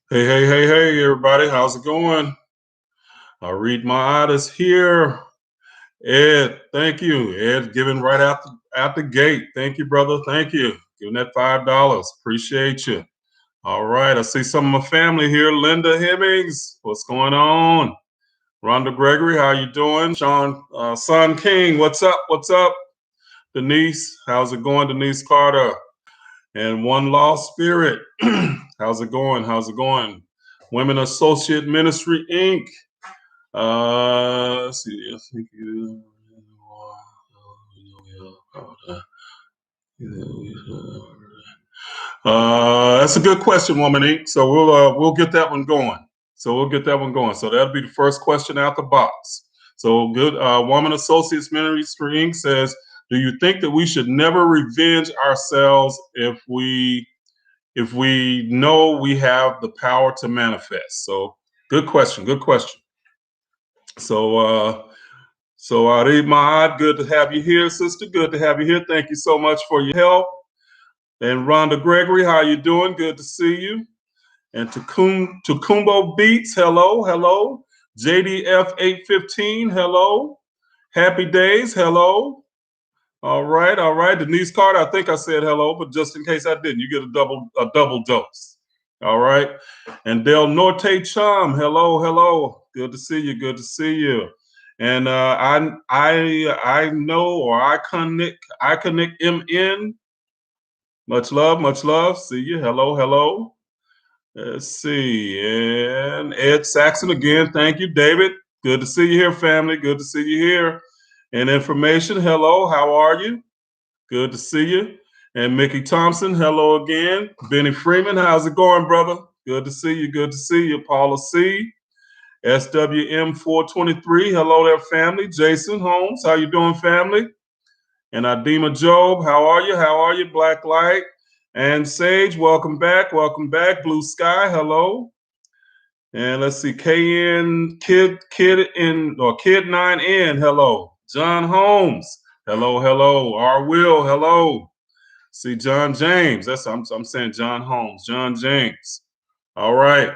Hey, everybody. How's it going? I'll read my artist here. Ed, thank you. Ed, giving right out the gate. Thank you, brother. Thank you. Giving that $5. Appreciate you. All right. I see some of my family here. Linda Hemmings, what's going on? Rhonda Gregory, how you doing? Sean Son King, what's up? What's up? Denise, how's it going? Denise Carter. And One Lost Spirit. How's it going? How's it going? Women Associate Ministry Inc. Let's see. I think you. That's a good question, Woman Inc. So we'll get that one going. So that'll be the first question out the box. So good. Woman Associates Ministry Inc. says, "Do you think that we should never revenge ourselves if we know we have the power to manifest?" So good question. Good question. So Arid Maad, good to have you here, sister. Good to have you here. Thank you so much for your help. And Rhonda Gregory, how you doing? Good to see you. And Tukumbo Beats, hello. JDF 815, hello. Happy Days, hello. All right. Denise Carter, I think I said hello, but just in case I didn't, you get a double dose. All right. And Del Norte Chum, hello. Good to see you. And I know, or I connect MN. Much love. See you. Hello. Let's see. And Ed Saxon again. Thank you, David. Good to see you here, family. Good to see you here. And Information, hello. How are you? Good to see you. And Mickey Thompson, hello again. Benny Freeman, how's it going, brother? Good to see you. Paula C. SWM 423, hello there, family. Jason Holmes, how you doing, family? And Adima Job, how are you? Black Light. And Sage, welcome back. Blue Sky, hello. And let's see, KN Kid 9N, hello. John Holmes, hello. R Will, hello. See John James. I'm saying John Holmes. John James. All right,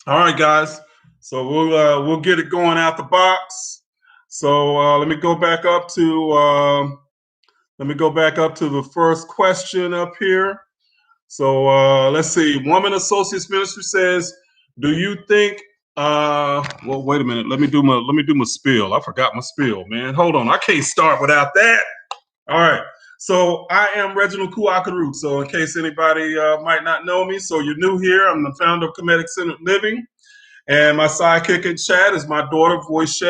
guys. So we'll get it going out the box. So let me go back up to the first question up here. So let's see. Woman Associates Ministry says, "Do you think?" Well, wait a minute. Let me do my spiel. I forgot my spiel, man. Hold on. I can't start without that. All right. So I am Reginald Kuakaru. So in case anybody might not know me, so you're new here, I'm the founder of Comedic Living. And my sidekick in chat is my daughter, Voice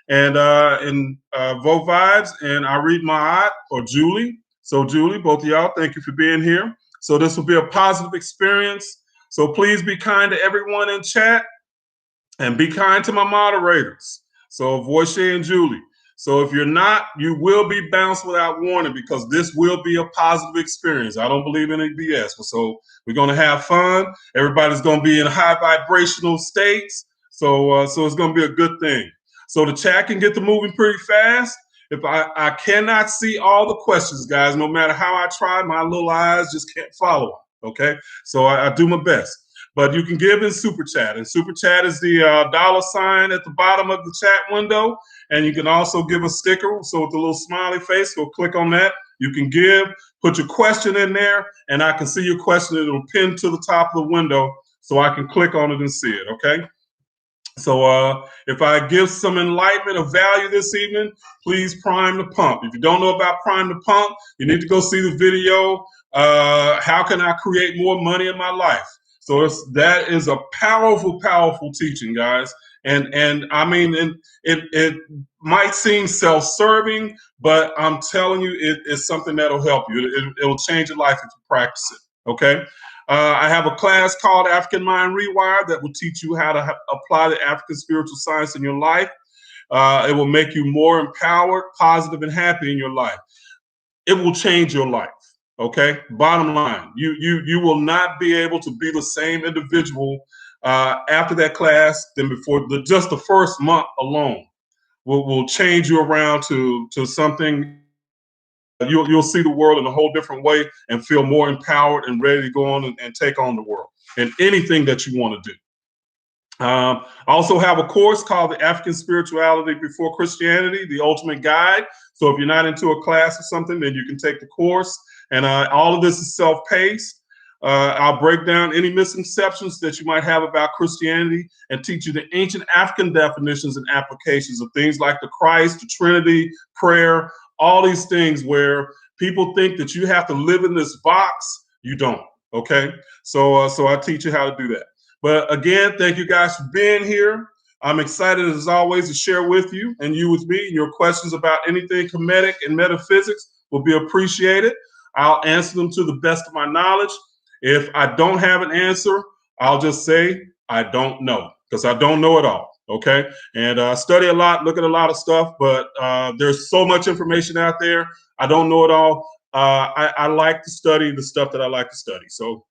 and Vo Vibes, and I read my aunt, or Julie. So Julie, both of y'all, thank you for being here. So this will be a positive experience. So please be kind to everyone in chat and be kind to my moderators. So Voice and Julie. So if you're not, you will be bounced without warning, because this will be a positive experience. I don't believe in any BS. So we're going to have fun. Everybody's going to be in high vibrational states. So it's going to be a good thing. So the chat can get to moving pretty fast. If I cannot see all the questions, guys, no matter how I try, my little eyes just can't follow them. Okay. So I do my best. But you can give in Super Chat. And Super Chat is the $ at the bottom of the chat window. And you can also give a sticker. So with the little smiley face, go click on that. You can give, put your question in there, and I can see your question. It'll pin to the top of the window so I can click on it and see it, okay? So if I give some enlightenment or value this evening, please prime the pump. If you don't know about prime the pump, you need to go see the video, How Can I Create More Money in My Life? So that is a powerful teaching, guys. And I mean, it might seem self-serving, but I'm telling you, it's something that'll help you. It will change your life if you practice it, okay? I have a class called African Mind Rewired that will teach you how to apply the African spiritual science in your life. It will make you more empowered, positive, and happy in your life. It will change your life. Okay. Bottom line, you will not be able to be the same individual after that class than before. Just the first month alone will change you around to something. You'll see the world in a whole different way and feel more empowered and ready to go on and take on the world. in anything that you want to do. I also have a course called the African Spirituality Before Christianity, the ultimate guide. So if you're not into a class or something, then you can take the course. And all of this is self-paced. I'll break down any misconceptions that you might have about Christianity and teach you the ancient African definitions and applications of things like the Christ, the Trinity, prayer, all these things where people think that you have to live in this box. You don't. Okay. So I teach you how to do that. But again, thank you guys for being here. I'm excited as always to share with you and you with me. Your questions about anything Comedic and metaphysics will be appreciated. I'll answer them to the best of my knowledge. If I don't have an answer, I'll just say I don't know, because I don't know it all. Okay. And I study a lot, look at a lot of stuff, but there's so much information out there. I don't know it all. I like to study the stuff that I like to study. So,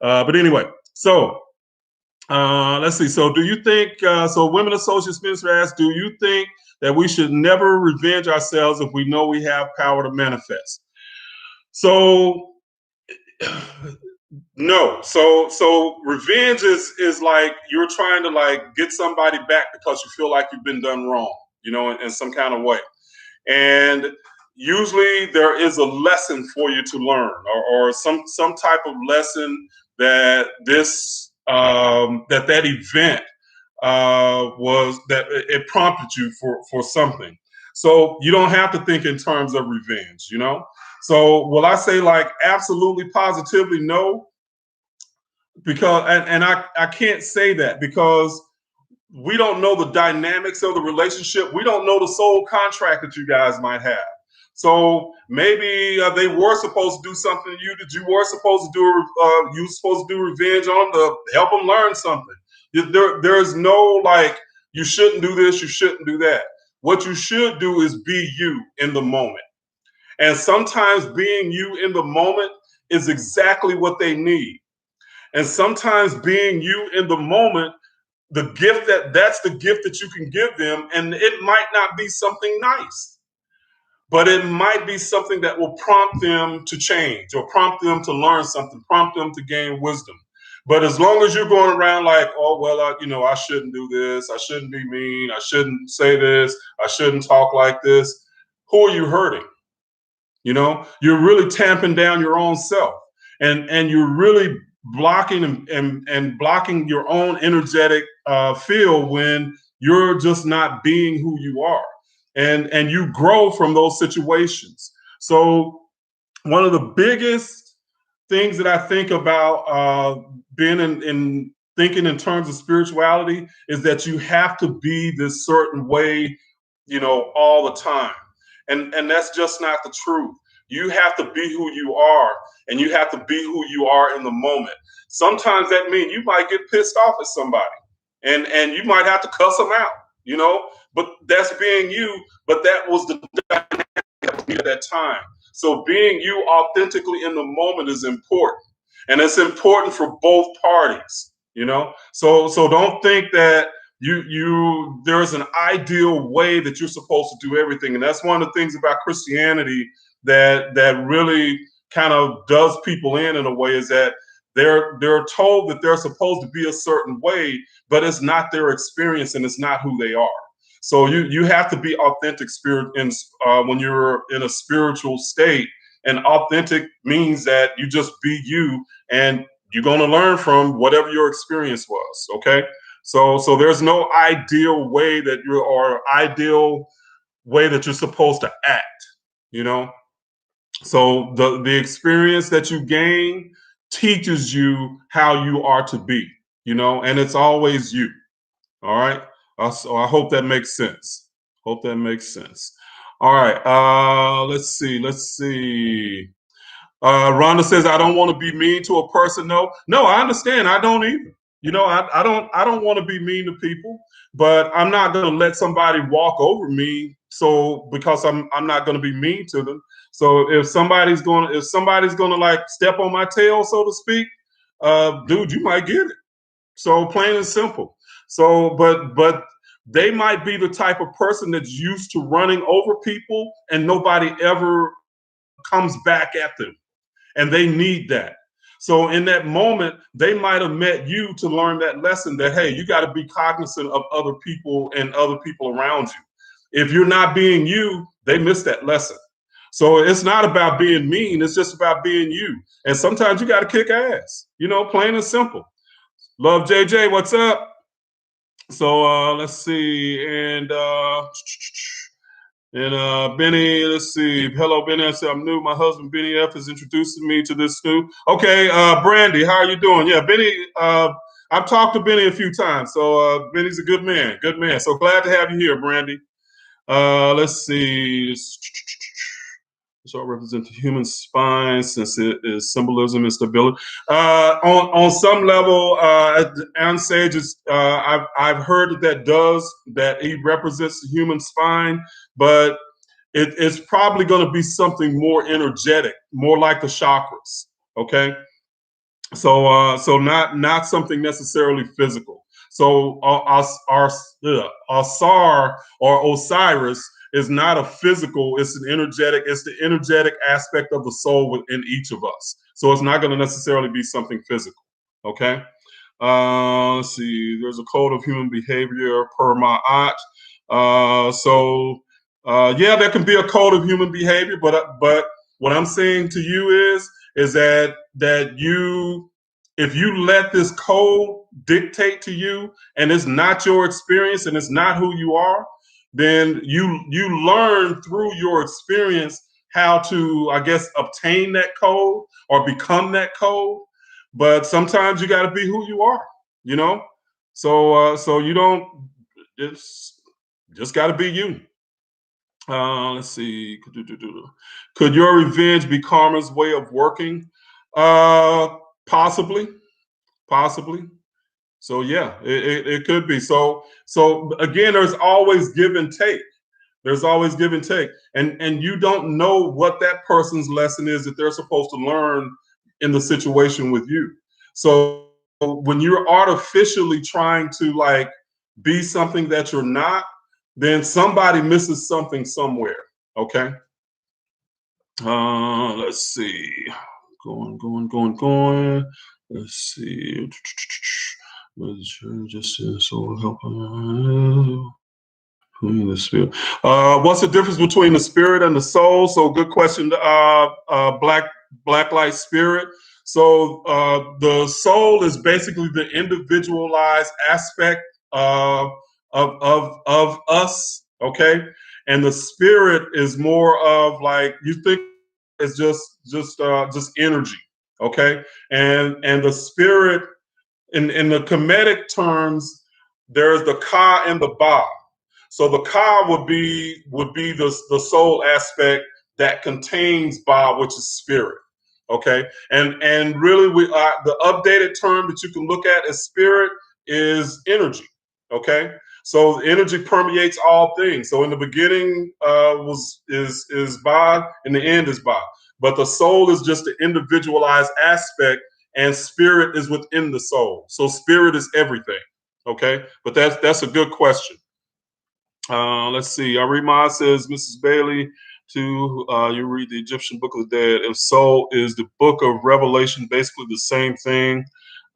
but anyway, so let's see. So do you think, so Women Associates Minister asks, do you think that we should never revenge ourselves if we know we have power to manifest? So no. So revenge is like you're trying to like get somebody back because you feel like you've been done wrong, you know, in some kind of way. And usually there is a lesson for you to learn, or some type of lesson that this that event was, that it prompted you for something. So you don't have to think in terms of revenge, you know. So will I say like absolutely positively no? Because and I can't say that because we don't know the dynamics of the relationship. We don't know the soul contract that you guys might have. So maybe they were supposed to do something to you that you were supposed to do. You were supposed to do revenge on them to help them learn something. There's no like, you shouldn't do this, you shouldn't do that. What you should do is be you in the moment. And sometimes being you in the moment is exactly what they need. And sometimes being you in the moment, that's the gift that you can give them. And it might not be something nice, but it might be something that will prompt them to change or prompt them to learn something, prompt them to gain wisdom. But as long as you're going around like, oh, well, I shouldn't do this. I shouldn't be mean. I shouldn't say this. I shouldn't talk like this. Who are you hurting? You know, you're really tamping down your own self, and you're really blocking and blocking your own energetic field when you're just not being who you are, and you grow from those situations. So one of the biggest things that I think about being in thinking in terms of spirituality is that you have to be this certain way, you know, all the time. And that's just not the truth. You have to be who you are, and you have to be who you are in the moment. Sometimes that means you might get pissed off at somebody, and you might have to cuss them out, you know, but that's being you. But that was the dynamic at that time. So being you authentically in the moment is important, and it's important for both parties, you know. So don't think that there's an ideal way that you're supposed to do everything. And that's one of the things about Christianity that really kind of does people in a way, is that they're told that they're supposed to be a certain way, but it's not their experience and it's not who they are. So you have to be authentic when you're in a spiritual state. And authentic means that you just be you, and you're going to learn from whatever your experience was. Okay. So there's no ideal way that you're supposed to act, you know. So the experience that you gain teaches you how you are to be, you know, and it's always you. All right. So I hope that makes sense. Hope that makes sense. All right. Let's see. Rhonda says, I don't want to be mean to a person. No, I understand. I don't either. You know, I don't want to be mean to people, but I'm not going to let somebody walk over me. So because I'm not going to be mean to them. So if somebody's going to like step on my tail, so to speak, dude, you might get it. So plain and simple. So, but they might be the type of person that's used to running over people and nobody ever comes back at them. And they need that. So in that moment, they might have met you to learn that lesson that, hey, you got to be cognizant of other people and other people around you. If you're not being you, they miss that lesson. So it's not about being mean. It's just about being you. And sometimes you got to kick ass, plain and simple. Love JJ, what's up? So let's see. And Benny, let's see. Hello, Benny. I said I'm new. My husband Benny F is introducing me to this new. Okay, Brandy, how are you doing? Yeah, Benny. I've talked to Benny a few times, so Benny's a good man. Good man. So glad to have you here, Brandy. Let's see. So I represent the human spine since it is symbolism and stability. On some level, Ann Sage is, I've heard that he represents the human spine, but it's probably going to be something more energetic, more like the chakras. Okay, so not something necessarily physical. So Asar or Osiris is not a physical, it's the energetic aspect of the soul within each of us. So it's not going to necessarily be something physical. Okay. Let's see, there's a code of human behavior per Ma'at. Yeah, there can be a code of human behavior, but what I'm saying to you is that you, if you let this code dictate to you and it's not your experience and it's not who you are, then you learn through your experience how to, I guess, obtain that code or become that code. But sometimes you got to be who you are, So you don't. It's just got to be you. Let's see. Could your revenge be karma's way of working? Possibly. So yeah, it could be. So again, there's always give and take. There's always give and take, and you don't know what that person's lesson is that they're supposed to learn in the situation with you. So when you're artificially trying to like be something that you're not, then somebody misses something somewhere. Okay. Let's see. Going. Let's see. Just so help. The spirit. What's the difference between the spirit and the soul? So good question. Black light spirit. So the soul is basically the individualized aspect of us. Okay, and the spirit is more of like you think it's just energy. Okay, and the spirit in the Kemetic terms, there's the Ka and the Ba. So the Ka would be the soul aspect that contains Ba, which is spirit. Okay, and really the updated term that you can look at as spirit is energy. Okay, so energy permeates all things. So in the beginning is Ba, in the end is Ba. But the soul is just the individualized aspect, and spirit is within the soul. So spirit is everything. Okay, but that's a good question. Let's see. Arima says, Mrs. Bailey, you read the Egyptian Book of the Dead. If so, is the Book of Revelation basically the same thing?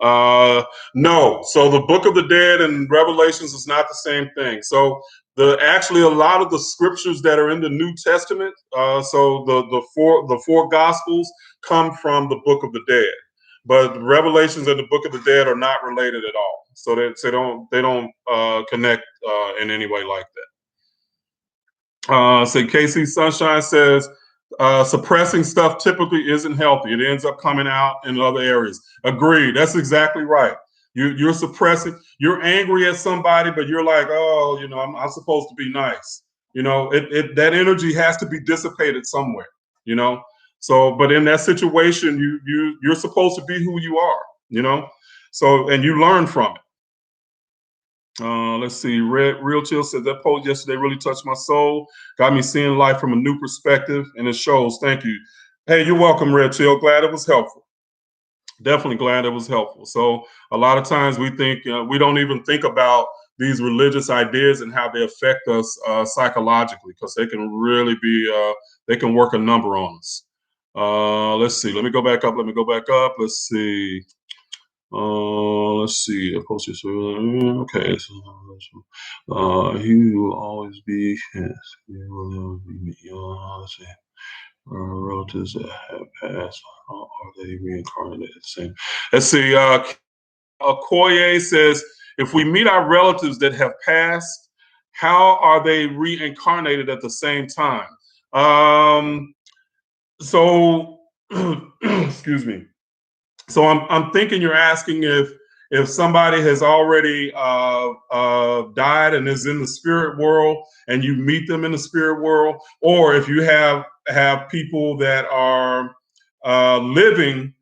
No. So the Book of the Dead and Revelations is not the same thing. So actually a lot of the scriptures that are in the New Testament, so the four Gospels come from the Book of the Dead. But the Revelations and the Book of the Dead are not related at all. So they don't connect in any way like that. Say KC Sunshine says suppressing stuff typically isn't healthy. It ends up coming out in other areas. Agreed. That's exactly right. You're suppressing. You're angry at somebody, but you're like, oh, I'm supposed to be nice. That energy has to be dissipated somewhere. So, but in that situation, you're supposed to be who you are. So, and you learn from it. Let's see. Real Chill said that post yesterday really touched my soul. Got me seeing life from a new perspective, and it shows. Thank you. Hey, you're welcome, Real Chill. Glad it was helpful. Definitely glad it was helpful. So a lot of times we think we don't even think about these religious ideas and how they affect us psychologically, because they can really be they can work a number on us. Let's see. Let me go back up. Let's see. Let's see. Of course, okay. He will always be. Yes, he will always be me. Let's see. Relatives that have passed, are they reincarnated? Same. Let's see. Koye says, if we meet our relatives that have passed, how are they reincarnated at the same time? So, excuse me. So I'm thinking you're asking if somebody has already died and is in the spirit world, and you meet them in the spirit world, or if you have people that are living.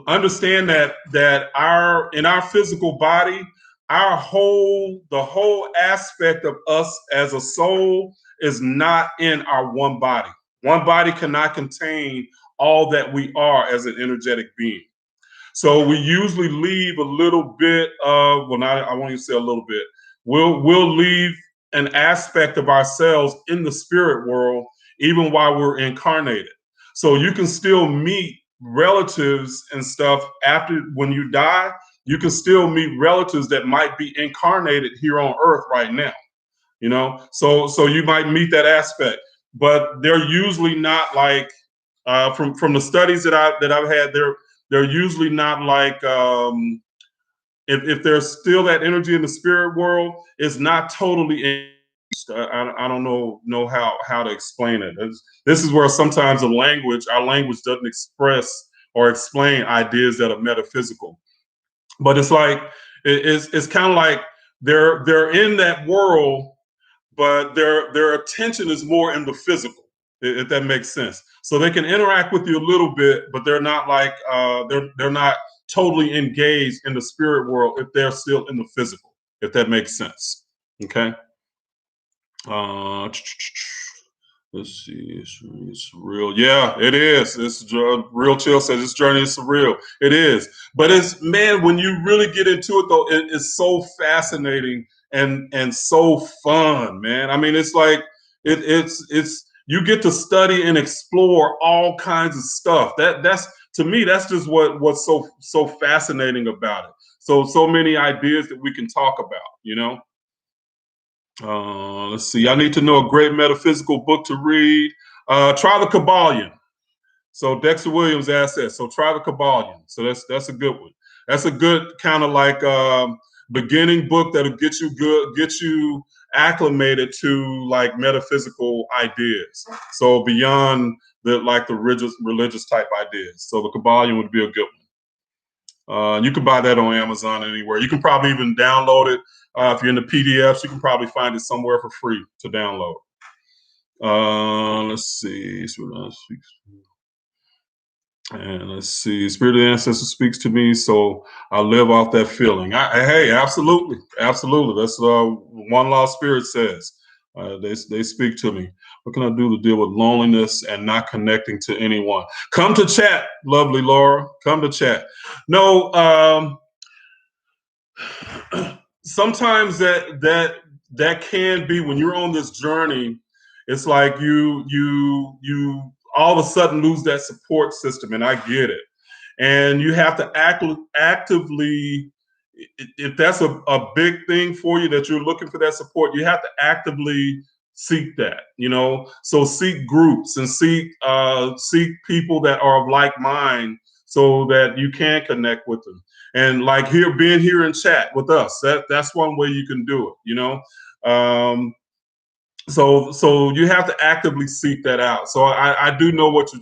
Understand that our in our physical body, the whole aspect of us as a soul is not in our one body. One body cannot contain all that we are as an energetic being. So we usually leave a little bit of, well, not, I won't even say a little bit. We'll leave an aspect of ourselves in the spirit world even while we're incarnated. So you can still meet relatives and stuff after when you die. You can still meet relatives that might be incarnated here on Earth right now. So you might meet that aspect, but they're usually not like from the studies that I've had. They're usually not like if there's still that energy in the spirit world, it's not totally engaged. I don't know how to explain it. This is where sometimes our language doesn't express or explain ideas that are metaphysical. But it's like it's kind of like they're in that world, but their attention is more in the physical, if that makes sense. So they can interact with you a little bit, but they're not like they're not totally engaged in the spirit world if they're still in the physical, if that makes sense. Okay. Uh, let's see. It's surreal. Yeah, it is. It's real. Chill says this journey is surreal. It is, but it's man. When you really get into it, though, it's so fascinating and so fun, man. I mean, it's like it's you get to study and explore all kinds of stuff. That's to me, that's just what's so fascinating about it. So many ideas that we can talk about. Let's see. I need to know a great metaphysical book to read. Try the Kabbalion. So Dexter Williams asked that. So try the Kabbalion. So that's a good one. That's a good kind of like beginning book that'll get you acclimated to like metaphysical ideas. So beyond the religious type ideas. So the Kabbalion would be a good one. You can buy that on Amazon anywhere. You can probably even download it. If you're in the PDFs, you can probably find it somewhere for free to download. Let's see. And let's see. Spirit of the ancestor speaks to me, so I live off that feeling. Hey, absolutely. That's one law spirit says. They speak to me. What can I do to deal with loneliness and not connecting to anyone? Come to chat, lovely Laura. Come to chat. No, sometimes that can be when you're on this journey. It's like you all of a sudden lose that support system, and I get it. And you have to actively, if that's a big thing for you that you're looking for that support, you have to actively seek that. So seek groups and seek people that are of like mind so that you can connect with them. And like being here in chat with us, that's one way you can do it. So you have to actively seek that out. So I do know what you're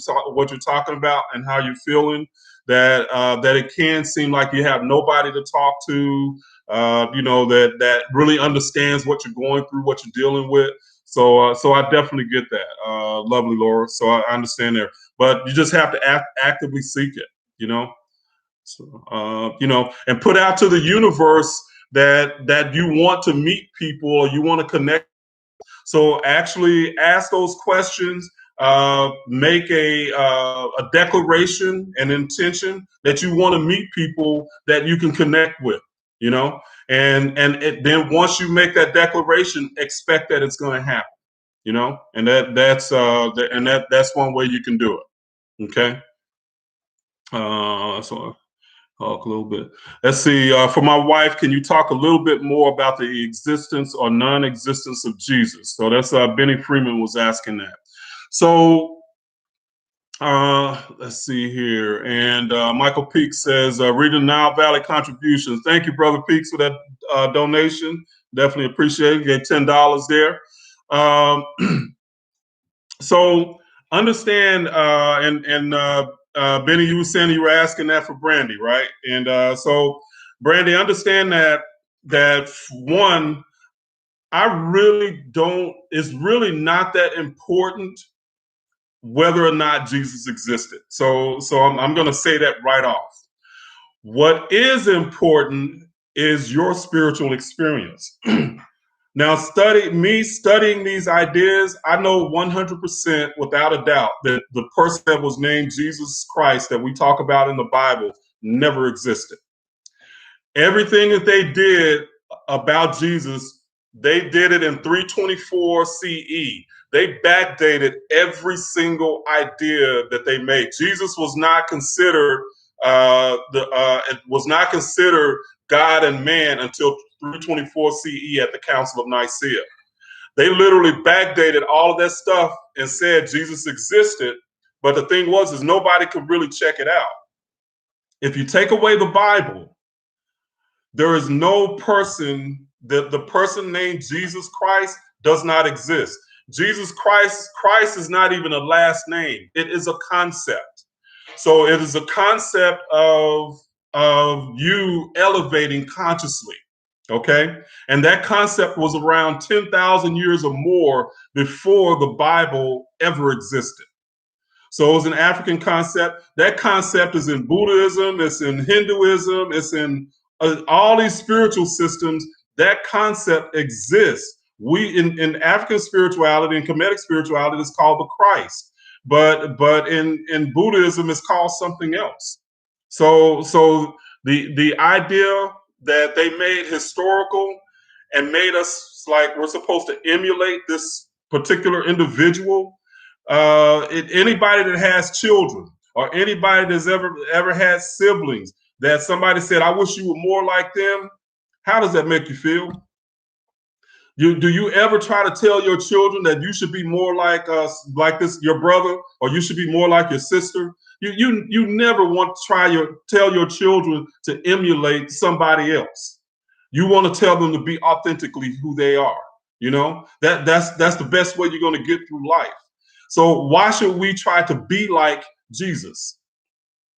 talking about and how you're feeling. That it can seem like you have nobody to talk to. That really understands what you're going through, what you're dealing with. So I definitely get that, lovely Laura. So I understand there, but you just have to actively seek it. And put out to the universe that you want to meet people or you want to connect. So actually ask those questions, make a declaration, an intention that you want to meet people that you can connect with. Then once you make that declaration, expect that it's going to happen. And that's one way you can do it. Okay. So talk a little bit. Let's see. For my wife, can you talk a little bit more about the existence or non-existence of Jesus? So that's Benny Freeman was asking that. So let's see here. And Michael Peaks says, reading Nile Valley contributions. Thank you, Brother Peaks, for that donation. Definitely appreciate it. Get $10 there. So understand, Benny, you were saying you were asking that for Brandy, right? And so Brandy, understand that one, I really don't, it's really not that important whether or not Jesus existed. So I'm going to say that right off. What is important is your spiritual experience. Now, studying these ideas, I know 100% without a doubt that the person that was named Jesus Christ that we talk about in the Bible never existed. Everything that they did about Jesus, they did it in 324 CE. They backdated every single idea that they made. Jesus was not considered it was not considered God and man until 324 CE at the Council of Nicaea. They literally backdated all of that stuff and said Jesus existed, but the thing is nobody could really check it out. If you take away the Bible, there is no person, that the person named Jesus Christ does not exist. Jesus Christ is not even a last name. It is a concept. So it is a concept of you elevating consciously. Okay. And that concept was around 10,000 years or more before the Bible ever existed. So it was an African concept. That concept is in Buddhism, it's in Hinduism, it's in all these spiritual systems. That concept exists. We in African spirituality and Kemetic spirituality, it's called the Christ. But in Buddhism, it's called something else. So the idea that they made historical and made us like we're supposed to emulate this particular individual. Anybody that has children or anybody that's ever had siblings that somebody said, I wish you were more like them. How does that make you feel? Do you ever try to tell your children that you should be more like like this, your brother, or you should be more like your sister? You never want to tell your children to emulate somebody else. You want to tell them to be authentically who they are. You know, that's the best way you're going to get through life. So why should we try to be like Jesus?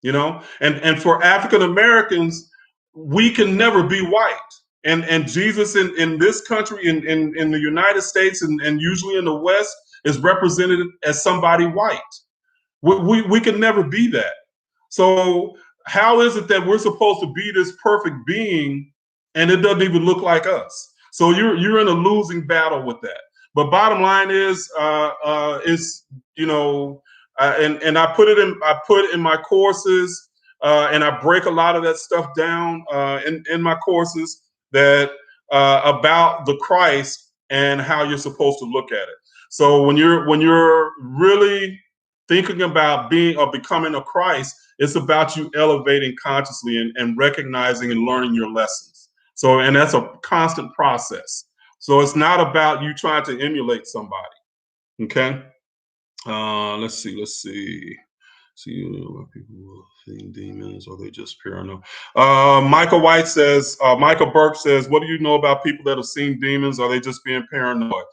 You know, and for African Americans, we can never be white. And Jesus in this country, in the United States, and usually in the West, is represented as somebody white. We can never be that. So how is it that we're supposed to be this perfect being and it doesn't even look like us? So you're in a losing battle with that. But bottom line is you know, and I put in my courses, and I break a lot of that stuff down in my courses that about the Christ and how you're supposed to look at it. So when you're really thinking about being or becoming a Christ, it's about you elevating consciously and recognizing and learning your lessons. So, and that's a constant process. So it's not about you trying to emulate somebody. Okay. Let's see. See, people seeing demons, or they just paranoid? Michael White says, Michael Burke says, what do you know about people that have seen demons? Are they just being paranoid?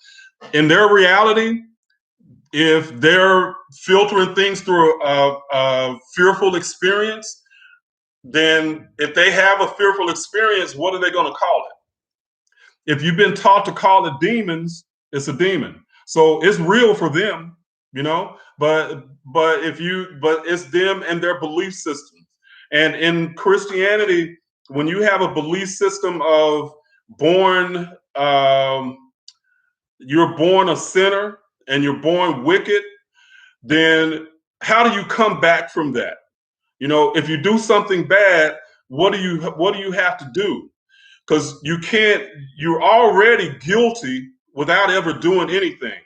In their reality, if they're filtering things through a fearful experience, then if they have a fearful experience, what are they going to call it? If you've been taught to call it demons, it's a demon. So it's real for them, you know, but it's them and their belief systems. And in Christianity, when you have a belief system of you're born a sinner and you're born wicked, then how do you come back from that? You know, if you do something bad, what do you have to do? Because you're already guilty without ever doing anything.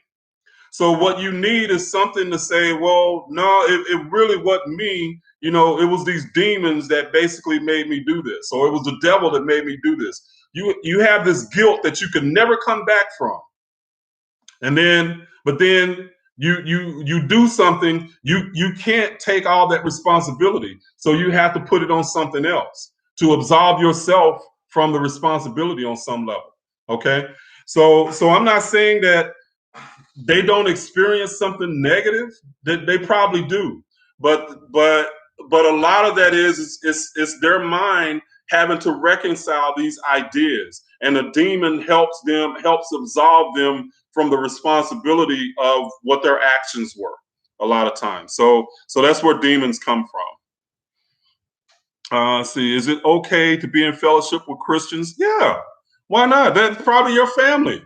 So what you need is something to say, well, no, it really wasn't me. You know, it was these demons that basically made me do this, or it was the devil that made me do this. You have this guilt that you can never come back from. And then, but then you do something, you can't take all that responsibility. So you have to put it on something else to absolve yourself from the responsibility on some level. Okay. So I'm not saying that they don't experience something negative. That they probably do, but a lot of that is their mind having to reconcile these ideas, and a demon helps absolve them from the responsibility of what their actions were a lot of times. So that's where demons come from. See, is it okay to be in fellowship with Christians? Yeah, why not? That's probably your family.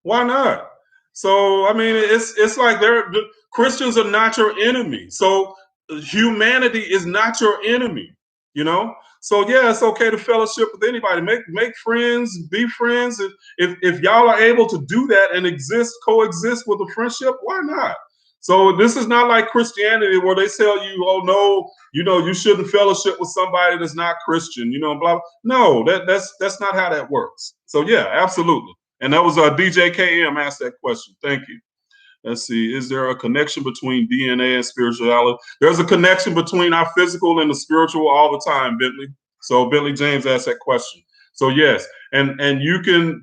Why not? So I mean, it's like the Christians are not your enemy. So humanity is not your enemy. You know. So yeah, it's okay to fellowship with anybody. Make friends, be friends. If y'all are able to do that and coexist with a friendship, why not? So this is not like Christianity where they tell you, oh no, you know, you shouldn't fellowship with somebody that's not Christian, you know, blah, blah. No, that's not how that works. So yeah, absolutely. And that was DJ KM asked that question. Thank you. Let's see. Is there a connection between DNA and spirituality? There's a connection between our physical and the spiritual all the time, Bentley. So Bentley James asked that question. So yes, and you can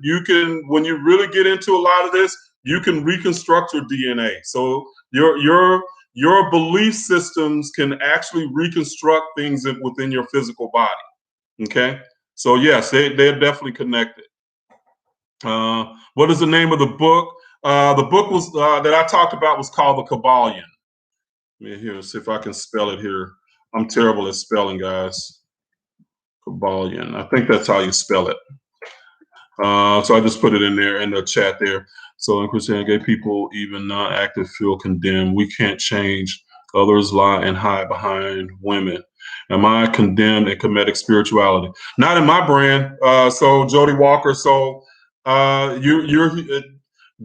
when you really get into a lot of this, you can reconstruct your DNA. So your belief systems can actually reconstruct things within your physical body. Okay. So yes, they're definitely connected. What is the name of the book? The book was that I talked about was called The Kabbalion. Let me here see if I can spell it here. I'm terrible at spelling, guys. Kabbalion. I think that's how you spell it. So I just put it in there in the chat there. So in Christianity, gay people, even non-active, feel condemned. We can't change. Others lie and hide behind women. Am I condemned in Kemetic spirituality? Not in my brand. So Jody Walker. So you're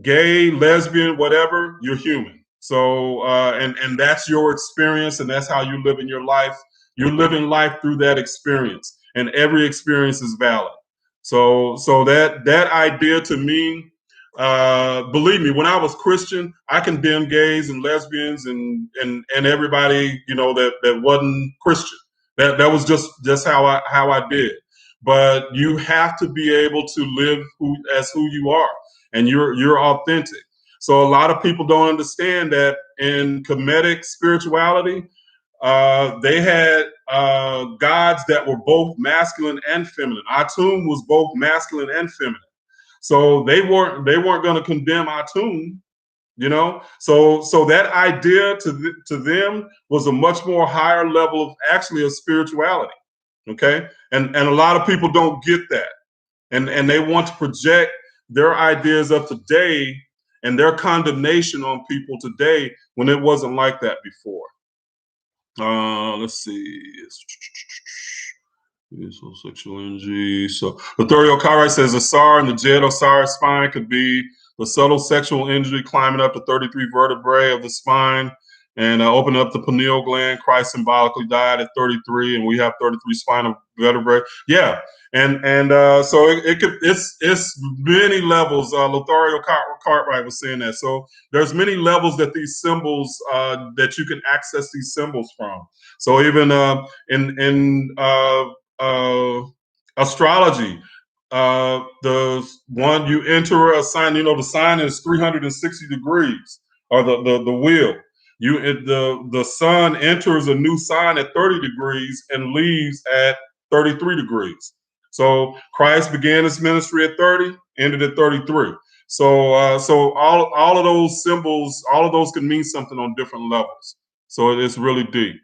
gay, lesbian, whatever. You're human. So and that's your experience, and that's how you live in your life. You're living life through that experience, and every experience is valid. So that idea to me, believe me, when I was Christian, I condemned gays and lesbians and everybody, you know, that wasn't Christian. That was just how I did. But you have to be able to live as who you are, and you're authentic. So a lot of people don't understand that in Kemetic spirituality, they had gods that were both masculine and feminine. Atum was both masculine and feminine. So they weren't going to condemn Atum, you know. So that idea to them was a much more higher level of actually a spirituality. Okay, and a lot of people don't get that, and they want to project their ideas of today and their condemnation on people today when it wasn't like that before. Let's see. So sexual energy. So Lothario Cartwright says the SAR and the Jed Osiris spine could be the subtle sexual energy climbing up the 33 vertebrae of the spine and opening up the pineal gland. Christ symbolically died at 33, and we have 33 spinal vertebrae. Yeah, and so it's many levels. Lothario Cartwright was saying that. So there's many levels that these symbols that you can access these symbols from. So even in astrology, the one you enter a sign, you know, the sign is 360 degrees, or the wheel. The sun enters a new sign at 30 degrees and leaves at 33 degrees. So Christ began his ministry at 30, ended at 33. So so all of those symbols, all of those can mean something on different levels. So it's really deep.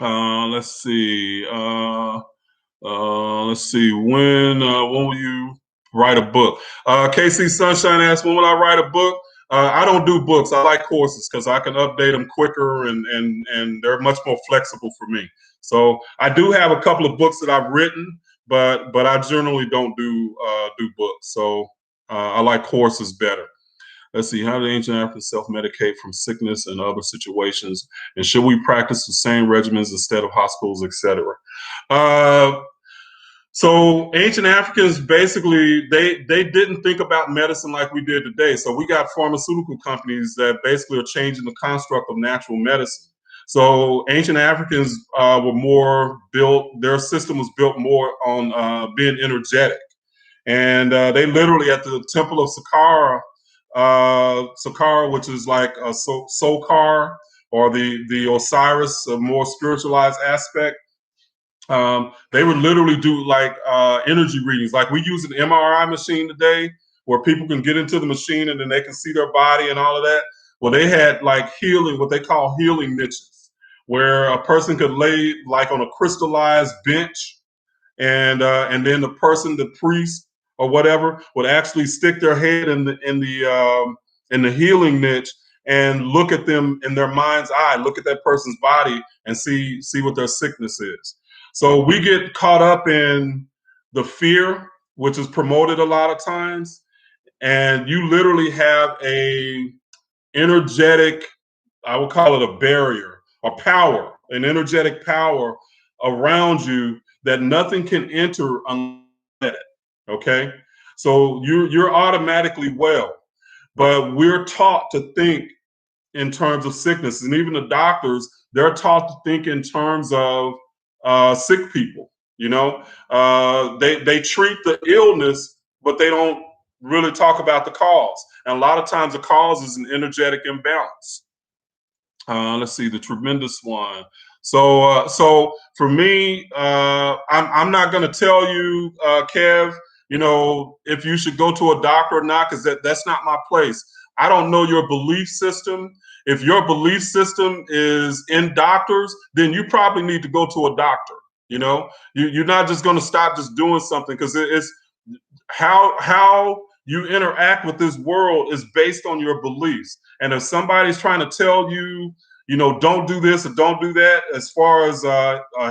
Let's see. Let's see. When will you write a book? KC Sunshine asks, when will I write a book? I don't do books. I like courses because I can update them quicker and they're much more flexible for me. So I do have a couple of books that I've written, but I generally don't do books. So I like courses better. Let's see. How did ancient Africans self-medicate from sickness and other situations? And should we practice the same regimens instead of hospitals, etc.? So ancient Africans basically they didn't think about medicine like we did today. So we got pharmaceutical companies that basically are changing the construct of natural medicine. So ancient Africans were more built. Their system was built more on being energetic, and they literally at the temple of Saqqara, Saqqara, which is like a Sokar or the Osiris, a more spiritualized aspect. They would literally do like energy readings. Like we use an MRI machine today where people can get into the machine and then they can see their body and all of that. Well, they had like healing, what they call healing niches, where a person could lay like on a crystallized bench, and then the person, the priest or whatever, would actually stick their head in the healing niche and look at them in their mind's eye, look at that person's body and see what their sickness is. So we get caught up in the fear, which is promoted a lot of times, and you literally have a energetic, I would call it a barrier, a power, an energetic power around you that nothing can enter unless it. Okay, so you're automatically well, but we're taught to think in terms of sickness, and even the doctors, they're taught to think in terms of sick people. You know, they treat the illness, but they don't really talk about the cause. And a lot of times, the cause is an energetic imbalance. Let's see, the tremendous one. So for me, I'm not going to tell you, Kev, you know, if you should go to a doctor or not, because that's not my place. I don't know your belief system. If your belief system is in doctors, then you probably need to go to a doctor. You know, you're not just going to stop just doing something, because it's how you interact with this world is based on your beliefs. And if somebody's trying to tell you, you know, don't do this or don't do that, as far as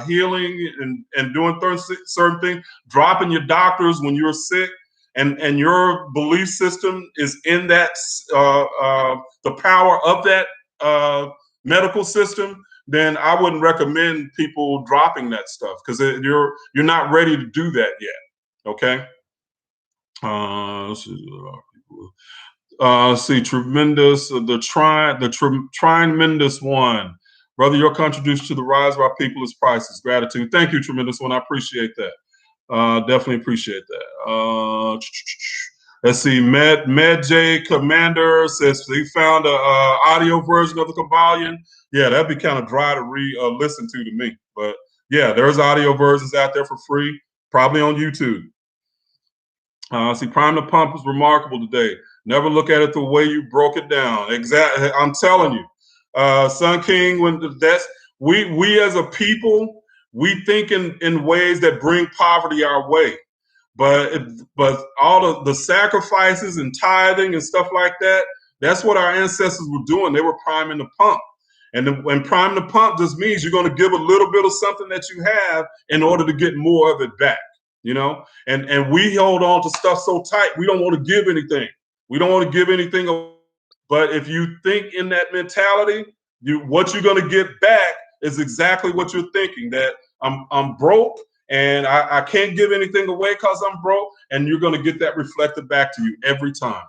healing and doing certain things, dropping your doctors when you're sick, and your belief system is in that the power of that medical system, then I wouldn't recommend people dropping that stuff, because you're not ready to do that yet. Okay. Let's see, tremendous, the tremendous one. Brother, your contribution to the rise of our people is priceless. Gratitude. Thank you, tremendous one. I appreciate that. Definitely appreciate that. Let's see, Med J Commander says he found a audio version of the Kabbalion. Yeah, that'd be kind of dry to listen to me. But yeah, there's audio versions out there for free, probably on YouTube. See, Prime the Pump is remarkable today. Never look at it the way you broke it down. Exactly, I'm telling you, Sun King. We as a people, we think in ways that bring poverty our way, but all the sacrifices and tithing and stuff like that, that's what our ancestors were doing. They were priming the pump, and when priming the pump just means you're going to give a little bit of something that you have in order to get more of it back. You know, and we hold on to stuff so tight, we don't want to give anything. We don't want to give anything. But if you think in that mentality, what you're going to get back is exactly what you're thinking, that I'm broke and I can't give anything away because I'm broke, and you're going to get that reflected back to you every time.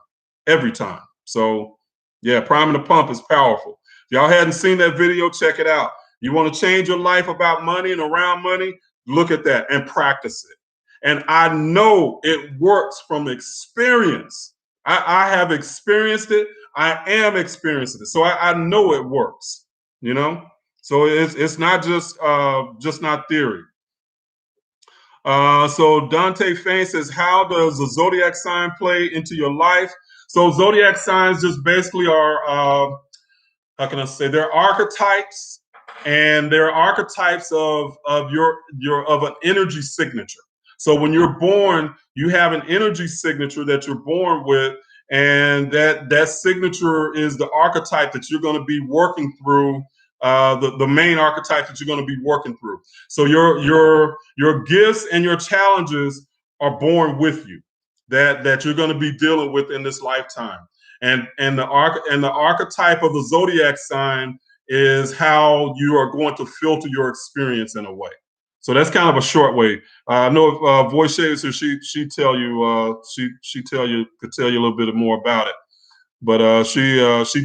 So yeah, priming the pump is powerful. If y'all hadn't seen that video, check it out. You want to change your life about money and around money, look at that and practice it. And I know it works from experience. I have experienced it. I am experiencing it. So I know it works, you know? So it's not just not theory. So Dante Fain says, how does the zodiac sign play into your life? So zodiac signs just basically are, how can I say, they're archetypes, and they're archetypes of an energy signature. So when you're born, you have an energy signature that you're born with, and that signature is the archetype that you're going to be working through, the main archetype that you're going to be working through. So your gifts and your challenges are born with you, that you're going to be dealing with in this lifetime. and the archetype of the zodiac sign is how you are going to filter your experience in a way. So that's kind of a short way. I know if Voice Shades here, she could tell you a little bit more about it. But she gets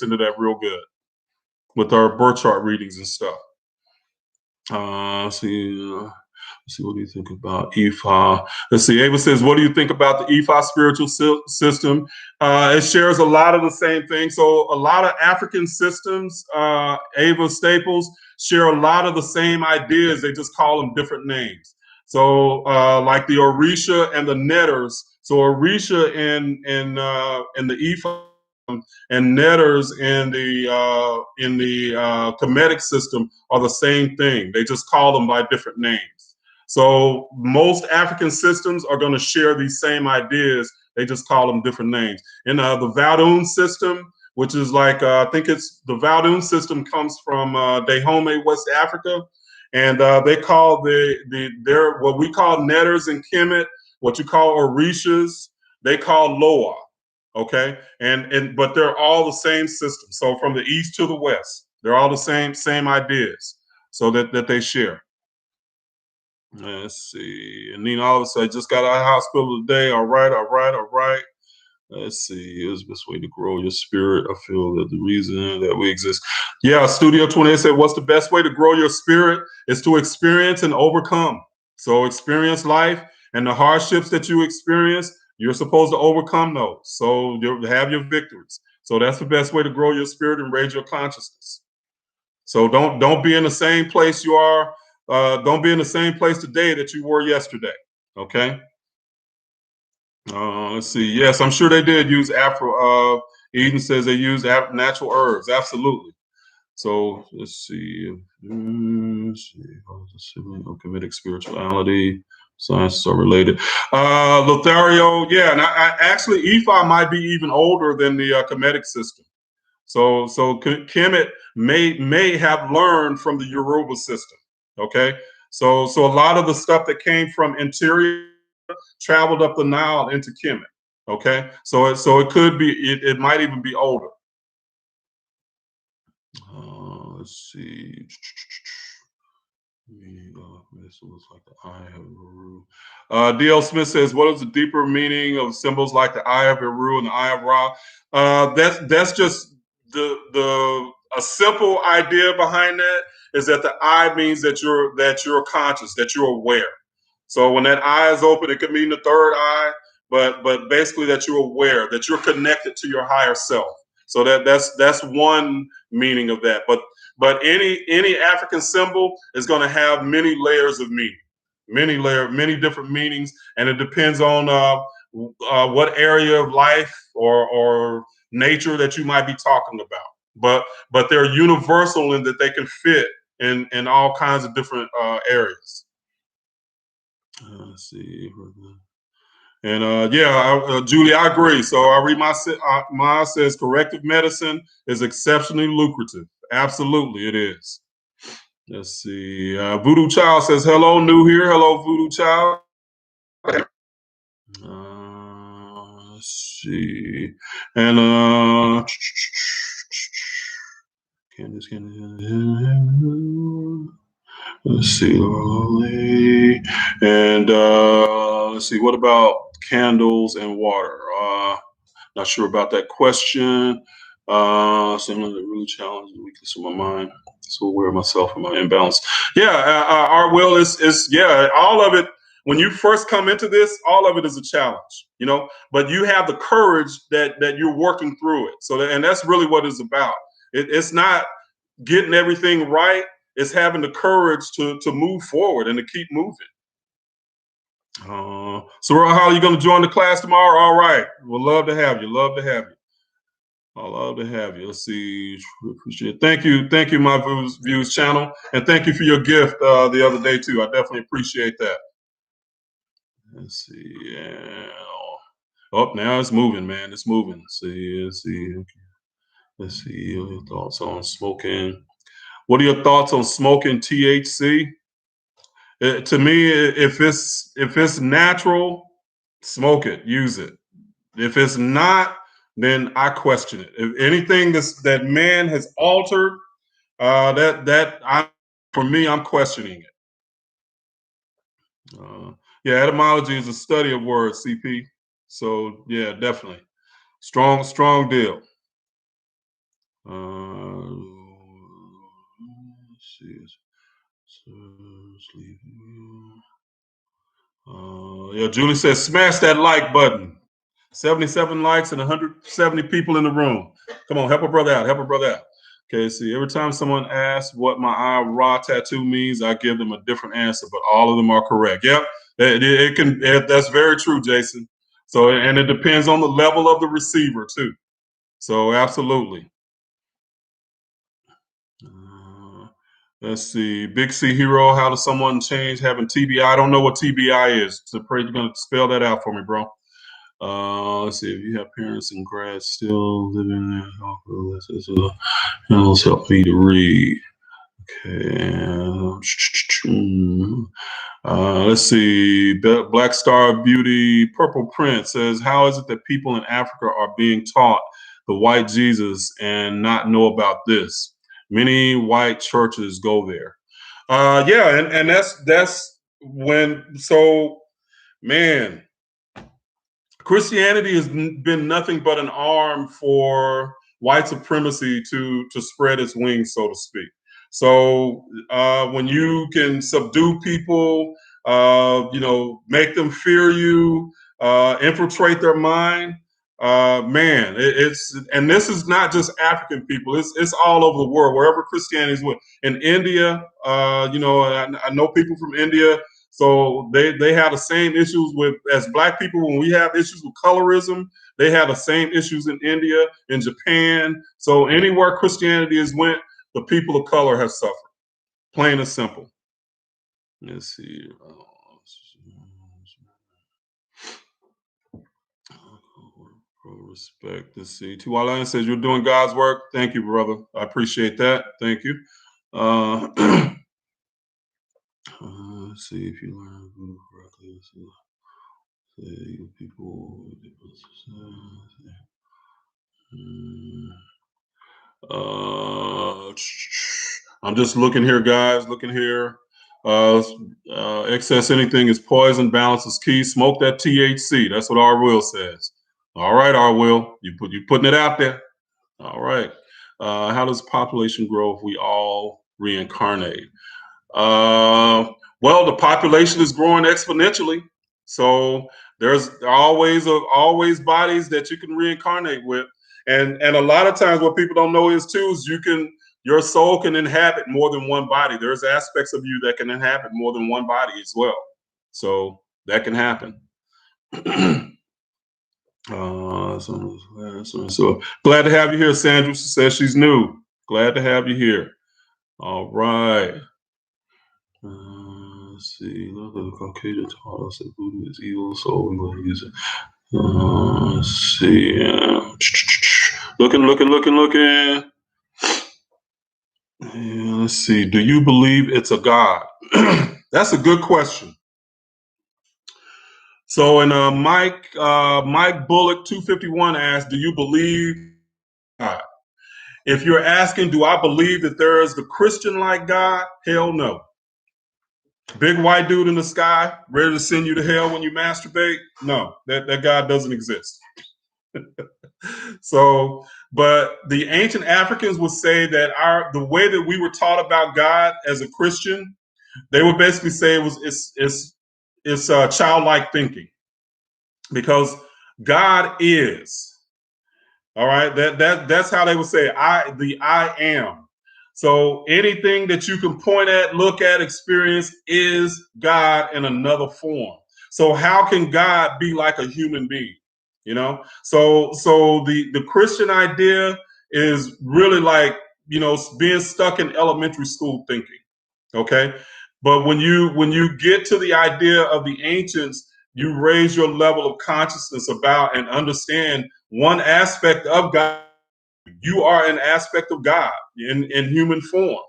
into that real good with our birth chart readings and stuff. Let's see, what do you think about Ifa? Let's see, Ava says, what do you think about the Ifa spiritual system? It shares a lot of the same things. So a lot of African systems, Ava Staples, share a lot of the same ideas. They just call them different names. So like the Orisha and the Netters. So Orisha in the Ifa and Netters in the Kemetic system are the same thing. They just call them by different names. So most African systems are going to share these same ideas. They just call them different names. In the Valdoon system, which is like I think it's the Valdoon system comes from Dahomey, West Africa, and they call their what we call Netters and Kemet, what you call Orishas, they call Loa. Okay, but they're all the same system. So from the east to the west, they're all the same ideas. So that they share. Let's see. And Nina Oliver said, just got out of hospital today. All right. Let's see. Here's the best way to grow your spirit. I feel that the reason that we exist. Yeah, Studio 28 said, what's the best way to grow your spirit is to experience and overcome. So experience life and the hardships that you experience, you're supposed to overcome those. So you have your victories. So that's the best way to grow your spirit and raise your consciousness. So don't be in the same place you are. Don't be in the same place today that you were yesterday. Okay. Let's see. Yes, I'm sure they did use Afro. Eden says they use natural herbs. Absolutely. So let's see. Comedic spirituality. Sciences are related. Lothario, yeah, and I actually Ephi might be even older than the Comedic system. So Kemet may have learned from the Yoruba system. Okay, so a lot of the stuff that came from interior traveled up the Nile into Kemet. Okay, so it could be it might even be older. Let's see. This looks like the eye of Eru. D.L. Smith says, what is the deeper meaning of symbols like the eye of Eru and the eye of Ra? That's just a simple idea behind that is that the eye means that you're conscious, that you're aware. So when that eye is open, it could mean the third eye, but basically that you're aware, that you're connected to your higher self. So that's one meaning of that. But any African symbol is going to have many layers of meaning, many different meanings, and it depends on what area of life or nature that you might be talking about. But they're universal in that they can fit in all kinds of different areas. Let's see. And Julie, I agree. So I read my says corrective medicine is exceptionally lucrative. Absolutely, it is. Let's see. Voodoo Child says hello, new here. Hello, Voodoo Child. Let's see. And let's see. And let's see. What about candles and water? Not sure about that question. Something that really challenged the weakness of my mind. So aware of myself and my imbalance. Yeah, our will is all of it. When you first come into this, all of it is a challenge, but you have the courage that you're working through it. So and that's really what it's about. It's not getting everything right. It's having the courage to move forward and to keep moving. So how are you going to join the class tomorrow? All right. We'll love to have you. I'd love to have you. Let's see. Appreciate it. Thank you, my views channel, and thank you for your gift the other day too. I definitely appreciate that. Let's see. Yeah. Oh, now it's moving, man. It's moving. Let's see. Okay. Let's see. What are your thoughts on smoking? What are your thoughts on smoking THC? To me, if it's natural, smoke it, use it. If it's not, then I question it. If anything that man has altered, for me, I'm questioning it. Yeah, etymology is a study of words, CP. So yeah, definitely. Strong deal. Let's see. Yeah, Julie says, smash that like button. 77 likes and 170 people in the room. Come on, help a brother out. Help a brother out. Okay, see, every time someone asks what my eye raw tattoo means, I give them a different answer, but all of them are correct. Yep, that's very true, Jason. So, and it depends on the level of the receiver too. So, absolutely. Let's see. Big C Hero, how does someone change having TBI? I don't know what TBI is. So pray you're going to spell that out for me, bro. Let's see. If you have parents in grad still living there, it'll help me to read. Okay. Let's see. Black Star Beauty, Purple Prince says, how is it that people in Africa are being taught the white Jesus and not know about this? Many white churches go there. Yeah, and that's when. So, man, Christianity has been nothing but an arm for white supremacy to spread its wings, so to speak. So when you can subdue people, make them fear you, infiltrate their mind, man, and this is not just African people; it's all over the world, wherever Christianity is. In India, I know people from India. So they have the same issues as black people. When we have issues with colorism, they have the same issues in India, in Japan. So anywhere Christianity has went, the people of color have suffered. Plain and simple. Let's see. Respect. Let's see. Tualan says you're doing God's work. Thank you, brother. I appreciate that. Thank you. Let's see if you learn voodoo correctly. Say people. I'm just looking here, guys. Looking here. Excess anything is poison. Balance is key. Smoke that THC. That's what our will says. All right, our will. You putting it out there. All right. How does population grow if we all reincarnate? Well, the population is growing exponentially. So there's always bodies that you can reincarnate with. And a lot of times what people don't know is your soul can inhabit more than one body. There's aspects of you that can inhabit more than one body as well. So that can happen. So glad to have you here, Sandra. She says she's new. Glad to have you here. All right. Let's see. Look at the Caucasian taught us that voodoo is evil, so we're going to use it. Let's see. Looking. Yeah, let's see. Do you believe it's a God? That's a good question. So, in Mike Bullock 251 asked, "Do you believe God?" If you're asking, "Do I believe that there is the Christian-like God?" Hell no. Big white dude in the sky, ready to send you to hell when you masturbate? No, that God doesn't exist. So, but the ancient Africans would say that the way that we were taught about God as a Christian, they would basically say it's childlike thinking, because God is. All right, that's how they would say I am. So anything that you can point at, look at, experience is God in another form. So how can God be like a human being? So the Christian idea is really like, being stuck in elementary school thinking. Okay. But when you get to the idea of the ancients, you raise your level of consciousness about and understand one aspect of God. You are an aspect of God in human form.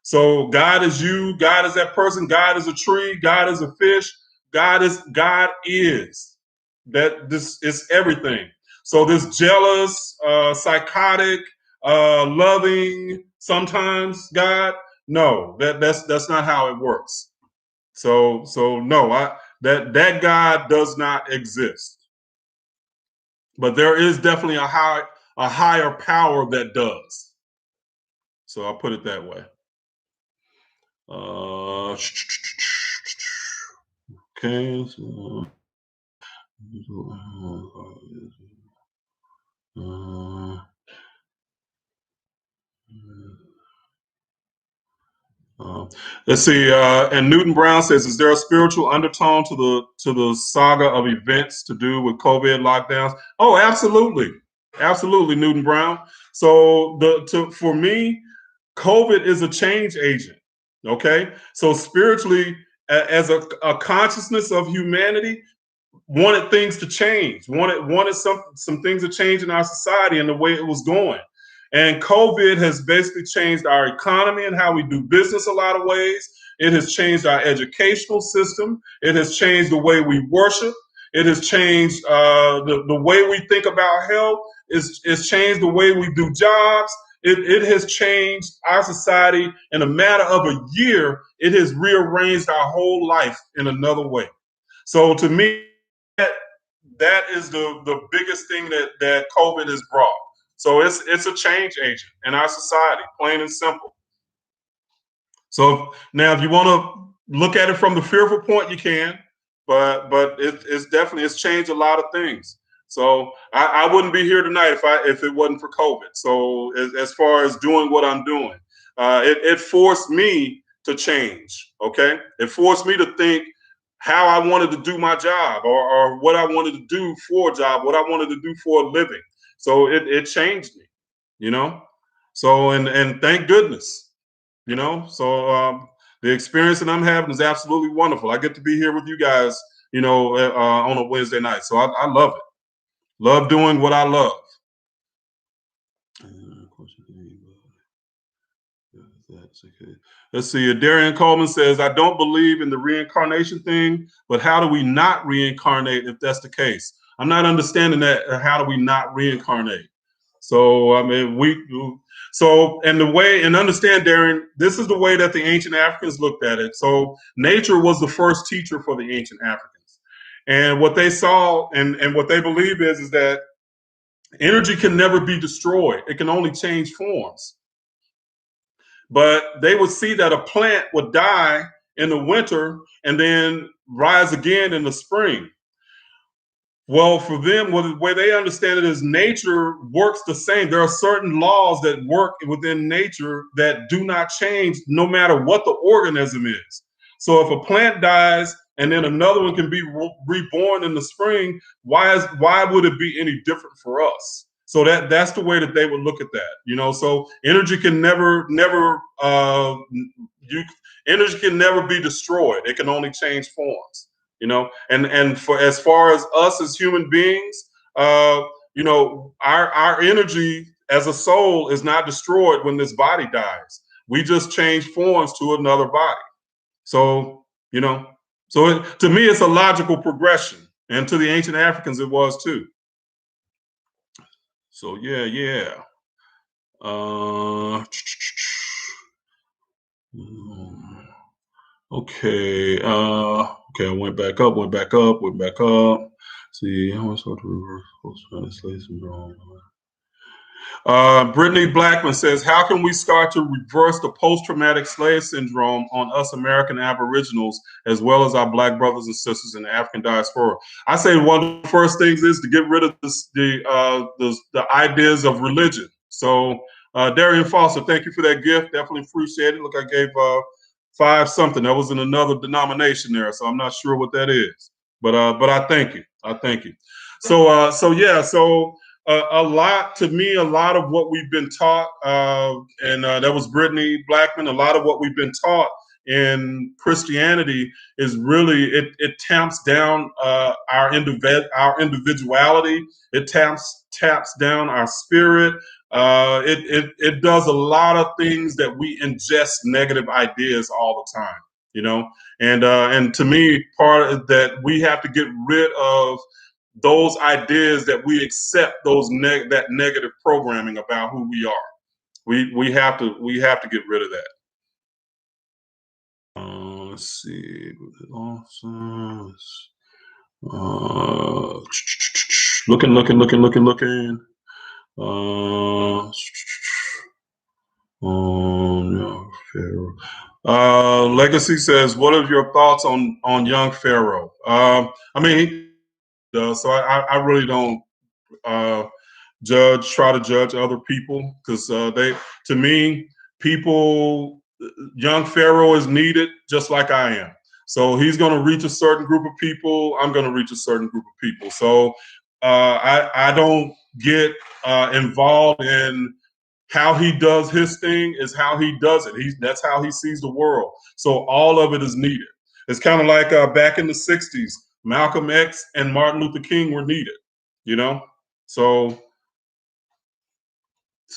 So God is you, God is that person, God is a tree, God is a fish, God is that this is everything. So this jealous, psychotic, loving, sometimes God, no, that's not how it works. So no, that God does not exist. But there is definitely a higher power that does. So I'll put it that way. Okay. So, let's see. And Newton Brown says, "Is there a spiritual undertone to the saga of events to do with COVID lockdowns?" Oh, absolutely, absolutely, Newton Brown. So for me, COVID is a change agent. Okay, so spiritually, as a consciousness of humanity, wanted things to change, wanted some things to change in our society and the way it was going. And COVID has basically changed our economy and how we do business a lot of ways. It has changed our educational system. It has changed the way we worship. It has changed the way we think about health. It's changed the way we do jobs. It has changed our society in a matter of a year. It has rearranged our whole life in another way. So to me, that is the biggest thing that COVID has brought. So it's a change agent in our society, plain and simple. So now, if you want to look at it from the fearful point, you can, but it's changed a lot of things. So I wouldn't be here tonight if it wasn't for COVID. So as far as doing what I'm doing, it forced me to change. Okay, it forced me to think how I wanted to do my job, or what I wanted to do for a job, what I wanted to do for a living. So it changed me, you know. So and thank goodness, you know. So the experience that I'm having is absolutely wonderful. I get to be here with you guys, you know, on a Wednesday night. So I love it. Love doing what I love. Let's see. Darian Coleman says, "I don't believe in the reincarnation thing, but how do we not reincarnate if that's the case?" I'm not understanding that. How do we not reincarnate? So I mean, and the way, and understand, Darren, this is the way that the ancient Africans looked at it. So nature was the first teacher for the ancient Africans, and what they saw and what they believe is that energy can never be destroyed; it can only change forms. But they would see that a plant would die in the winter and then rise again in the spring. Well, for them, the way they understand it is nature works the same. There are certain laws that work within nature that do not change no matter what the organism is. So if a plant dies and then another one can be reborn in the spring, why would it be any different for us? So that's the way that they would look at that, you know. So energy can energy can never be destroyed. It can only change forms, you know. And for as far as us as human beings, you know, our energy as a soul is not destroyed when this body dies. We just change forms to another body. So, you know, so to me, it's a logical progression, and to the ancient Africans, it was too. So yeah. Okay. Okay. I went back up. See, I was sort of reverse post-traumatic syndrome. Brittany Blackman says, "How can we start to reverse the post-traumatic slave syndrome on us American Aboriginals, as well as our Black brothers and sisters in the African diaspora?" I say one of the first things is to get rid of the ideas of religion. So, Darian Foster, thank you for that gift. Definitely appreciate it. Look, I gave 5 something. That was in another denomination there, so I'm not sure what that is. But I thank you. So yeah. So a lot of what we've been taught, and that was Brittany Blackman. A lot of what we've been taught in Christianity is really it tamps down our individuality. It taps down our spirit. It does a lot of things that we ingest negative ideas all the time, you know. And to me, part of that, we have to get rid of those ideas that we accept that negative programming about who we are. We have to get rid of that. Let's see. Awesome. Looking. Young Pharaoh. Legacy says, "What are your thoughts on young Pharaoh?" I mean, so I really don't try to judge other people because to me, young Pharaoh is needed just like I am. So he's going to reach a certain group of people. I'm going to reach a certain group of people. So I don't get involved in how he does his thing. Is how he does it. That's how he sees the world. So all of it is needed. It's kind of like back in the '60s, Malcolm X and Martin Luther King were needed. So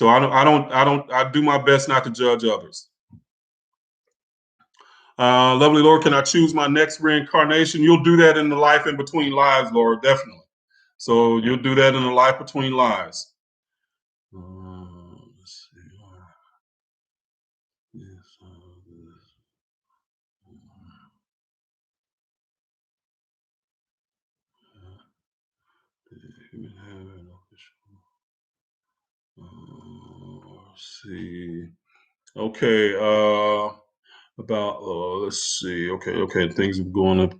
I do my best not to judge others. Lovely Lord, can I choose my next reincarnation? You'll do that in the life in between lives, Lord, definitely. So you'll do that in the life between lives. Let's see. Let's see. Okay. About let's see. Okay. Things are going up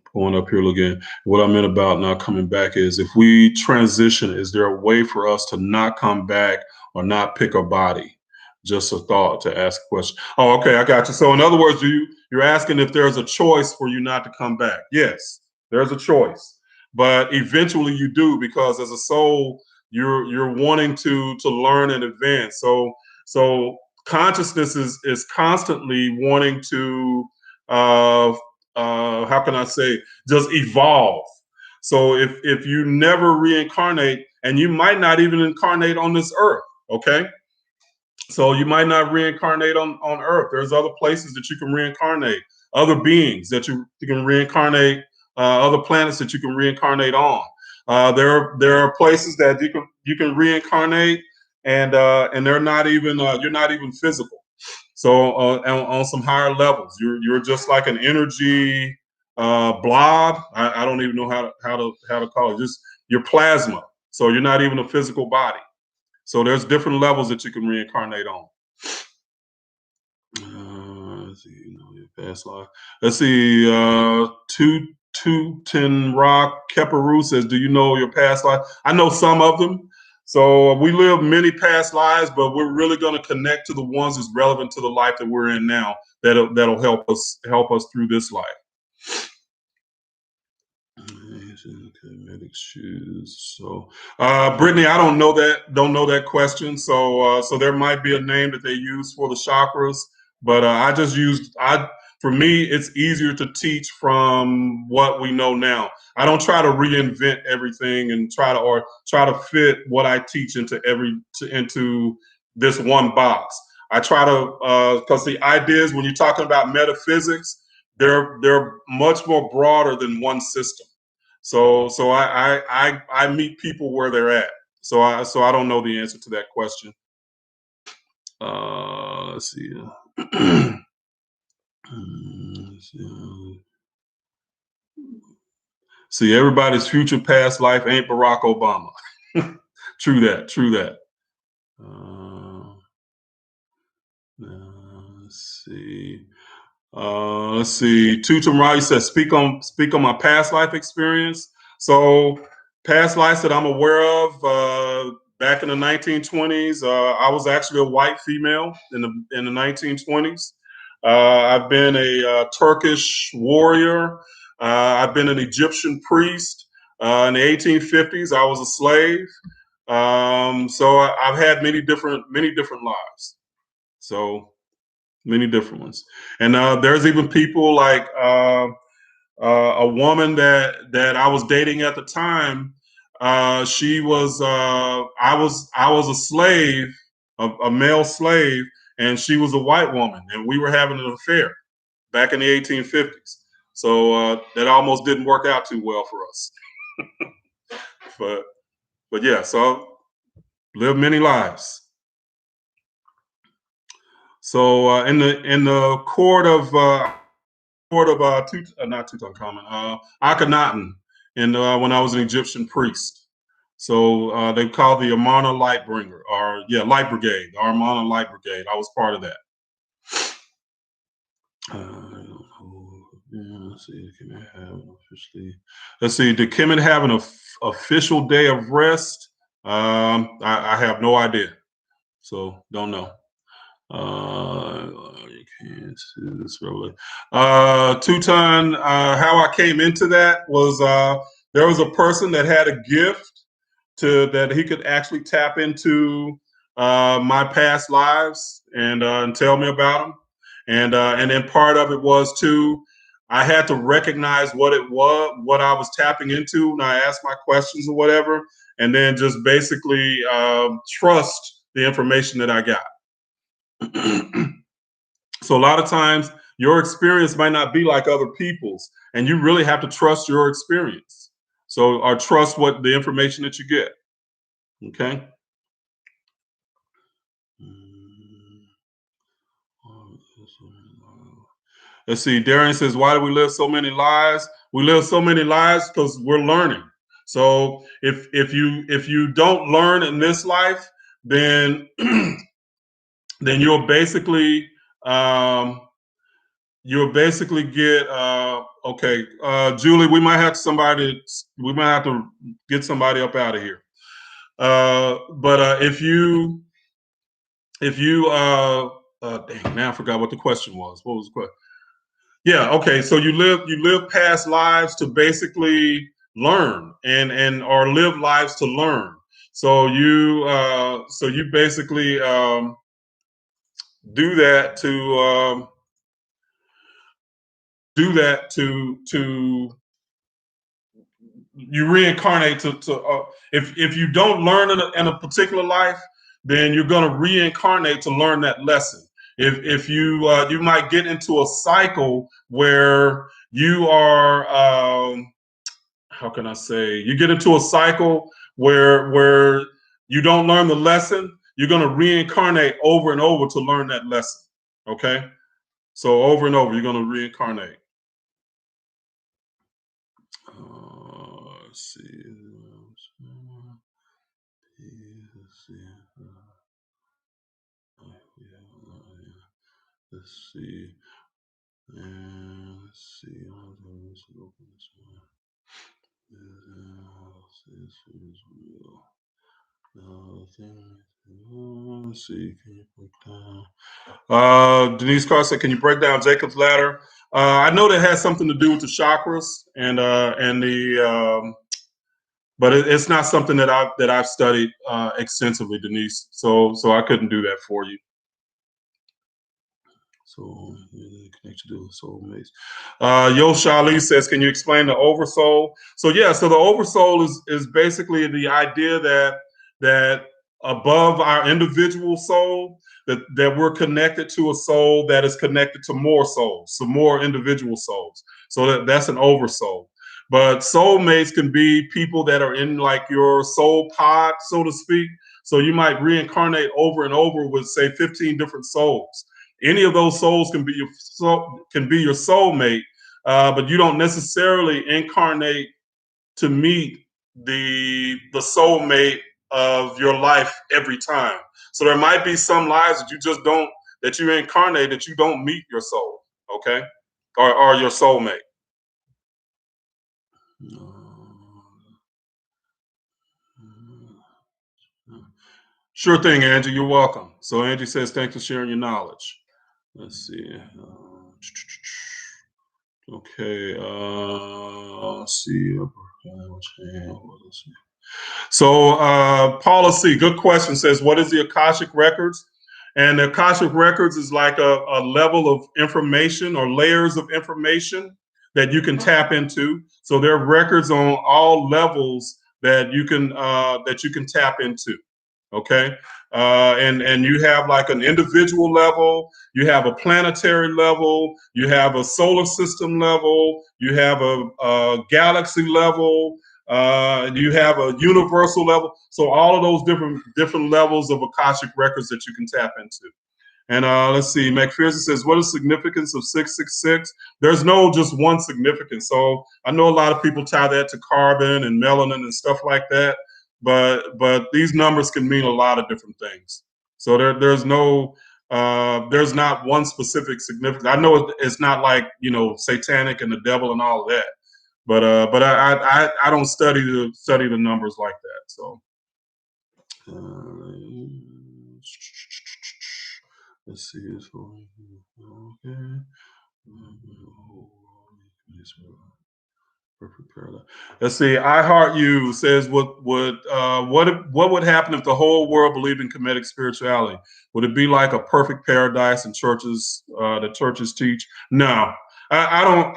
here again. What I meant about not coming back is if we transition, is there a way for us to not come back or not pick a body? Just a thought to ask a question. Oh, okay, I got you. So in other words, you're asking if there's a choice for you not to come back? Yes, there's a choice, but eventually you do, because as a soul, you're wanting to learn and advance. So consciousness is constantly wanting to how can I say, just evolve. So if you never reincarnate, and you might not even incarnate on this earth, okay, so you might not reincarnate on earth. There's other places that you can reincarnate, other beings that you can reincarnate, other planets that you can reincarnate on. There are places that you can reincarnate, and they're not even you're not even physical. So on some higher levels, you're just like an energy blob. I don't even know how to call it. Just your plasma. So you're not even a physical body. So there's different levels that you can reincarnate on. Let's see, your past life. Let's see. 210 Rock Keperu says, "Do you know your past life?" I know some of them. So we live many past lives, but we're really going to connect to the ones that's relevant to the life that we're in now. That'll help us through this life. Kemetic shoes. So, Brittany, I don't know that question. So, there might be a name that they use for the chakras, but for me, it's easier to teach from what we know now. I don't try to reinvent everything and try to fit what I teach into this one box. I try to, because the ideas, when you're talking about metaphysics, they're much more broader than one system. So I meet people where they're at. So I don't know the answer to that question. Let's see. See, everybody's future past life ain't Barack Obama. True that. Let's see. Tutum Rai says, speak on my past life experience. So past lives that I'm aware of, back in the 1920s, I was actually a white female in the 1920s. I've been a Turkish warrior. I've been an Egyptian priest. In the 1850s, I was a slave. So I've had many different lives. So many different ones. And there's even people like a woman that I was dating at the time. She was I was a slave, a male slave, and she was a white woman, and we were having an affair back in the 1850s. So that almost didn't work out too well for us. but yeah, so live many lives. So in the court of not Tutankhamun, Akhenaten, and when I was an Egyptian priest. So they called the Amarna Light Bringer, or Light Brigade, the Amarna Light Brigade. I was part of that. Let's see. Did Kemet have an official day of rest? I have no idea, so don't know. You can't see this really. Teuton, how I came into that was there was a person that had a gift that he could actually tap into my past lives and tell me about them. And then part of it was too, I had to recognize what it was, what I was tapping into, and I asked my questions or whatever, and then just basically trust the information that I got. So a lot of times your experience might not be like other people's, and you really have to trust your experience. So, or trust what the information that you get. Okay. Let's see. Darian says, "Why do we live so many lives? We live so many lives because we're learning. So if you don't learn in this life, then then you'll basically get okay. Julie, we might have to get somebody up out of here. But if you dang man, I forgot what the question was. What was the question? Yeah, okay. So you live past lives to basically learn and or live lives to learn. So you basically do that to you reincarnate to if you don't learn in a particular life, then you're going to reincarnate to learn that lesson. If you you might get into a cycle where you are how can I say, you get into a cycle where you don't learn the lesson, you're going to reincarnate over and over to learn that lesson. Okay, so over and over you're going to reincarnate. Let's see. Let's see. Let's see. Let's see. Can you break down? Denise Carr said, "Can you break down Jacob's ladder?" I know that has something to do with the chakras and the but it's not something that I've studied extensively, Denise. So I couldn't do that for you. So connection to soulmates. Yo Shali says, "Can you explain the oversoul?" So yeah, so the oversoul is basically the idea that above our individual soul, that we're connected to a soul that is connected to more souls, so more individual souls. So that's an oversoul. But soulmates can be people that are in like your soul pod, so to speak. So you might reincarnate over and over with, say, 15 different souls. Any of those souls can be your soulmate, but you don't necessarily incarnate to meet the soulmate of your life every time. So there might be some lives that you incarnate that you don't meet your soul, okay, or your soulmate. Sure thing, Angie. You're welcome. So Angie says, "Thanks for sharing your knowledge." Let's see. Okay. Let's see. So Paula C, good question, says, "What is the Akashic Records?" And the Akashic Records is like a level of information or layers of information that you can tap into. So there are records on all levels that you can tap into. Okay. And you have like an individual level, you have a planetary level, you have a solar system level, you have a galaxy level, You have a universal level. So all of those different levels of Akashic records that you can tap into. And let's see, McPherson says, what is the significance of 666? There's no just one significance. So I know a lot of people tie that to carbon and melanin and stuff like that, but these numbers can mean a lot of different things. So there's not one specific significance. I know it's not like, satanic and the devil and all of that, but I don't study the numbers like that. So. Let's see. Okay. Perfect parallel. Let's see. I Heart You says, what would happen if the whole world believed in Kemetic spirituality? Would it be like a perfect paradise in churches? The churches teach? No, I don't,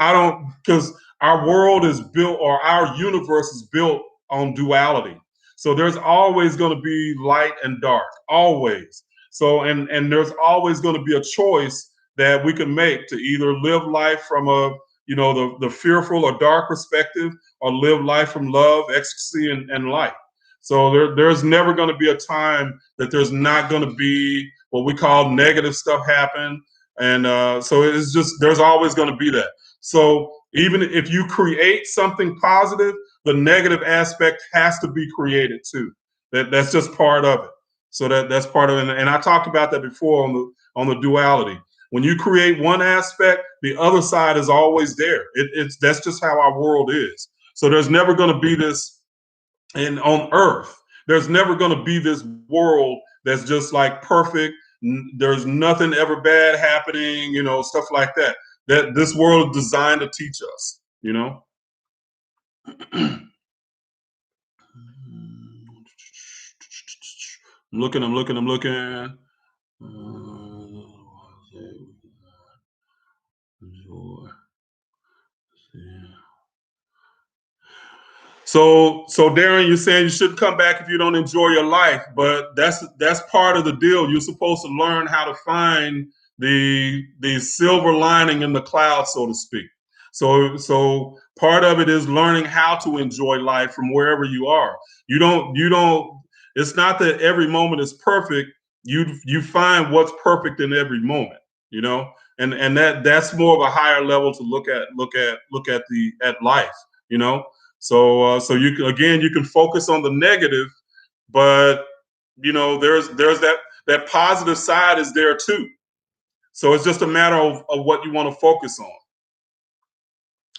because our world is built, or our universe is built on duality. So there's always going to be light and dark, always. So and there's always going to be a choice that we can make to either live life from the fearful or dark perspective, or live life from love, ecstasy, and light. So there's never going to be a time that there's not going to be what we call negative stuff happen. And so it's just, there's always going to be that. So even if you create something positive, the negative aspect has to be created too. That's just part of it. So that's part of it. And I talked about that before on the duality. When you create one aspect, the other side is always there. That's just how our world is. So there's never going to be this, and on Earth, there's never going to be this world that's just like perfect. There's nothing ever bad happening, stuff like that. That this world is designed to teach us, I'm looking. So Darren, you're saying you shouldn't come back if you don't enjoy your life, but that's part of the deal. You're supposed to learn how to find the silver lining in the cloud, so to speak. So part of it is learning how to enjoy life from wherever you are. You don't. It's not that every moment is perfect. You find what's perfect in every moment. And that's more of a higher level to look at life. So you can focus on the negative, but there's that positive side is there too. So it's just a matter of what you want to focus on.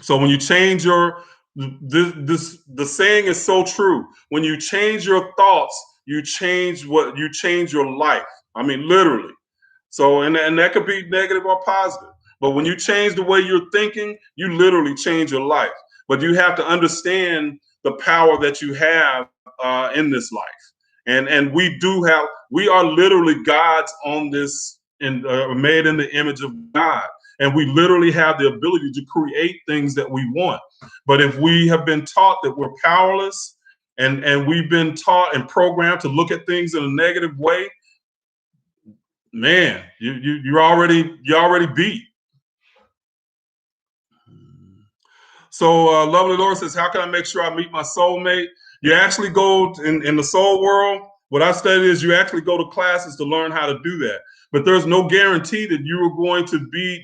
So when you change the saying is so true. When you change your thoughts, you change your life. I mean, literally. So and that could be negative or positive. But when you change the way you're thinking, you literally change your life. But you have to understand the power that you have in this life. And we are literally gods on this, and made in the image of God. And we literally have the ability to create things that we want. But if we have been taught that we're powerless, and we've been taught and programmed to look at things in a negative way, man, you're already beat. So Lovely Laura says, how can I make sure I meet my soulmate? You actually go in the soul world. What I studied is you actually go to classes to learn how to do that. But there's no guarantee that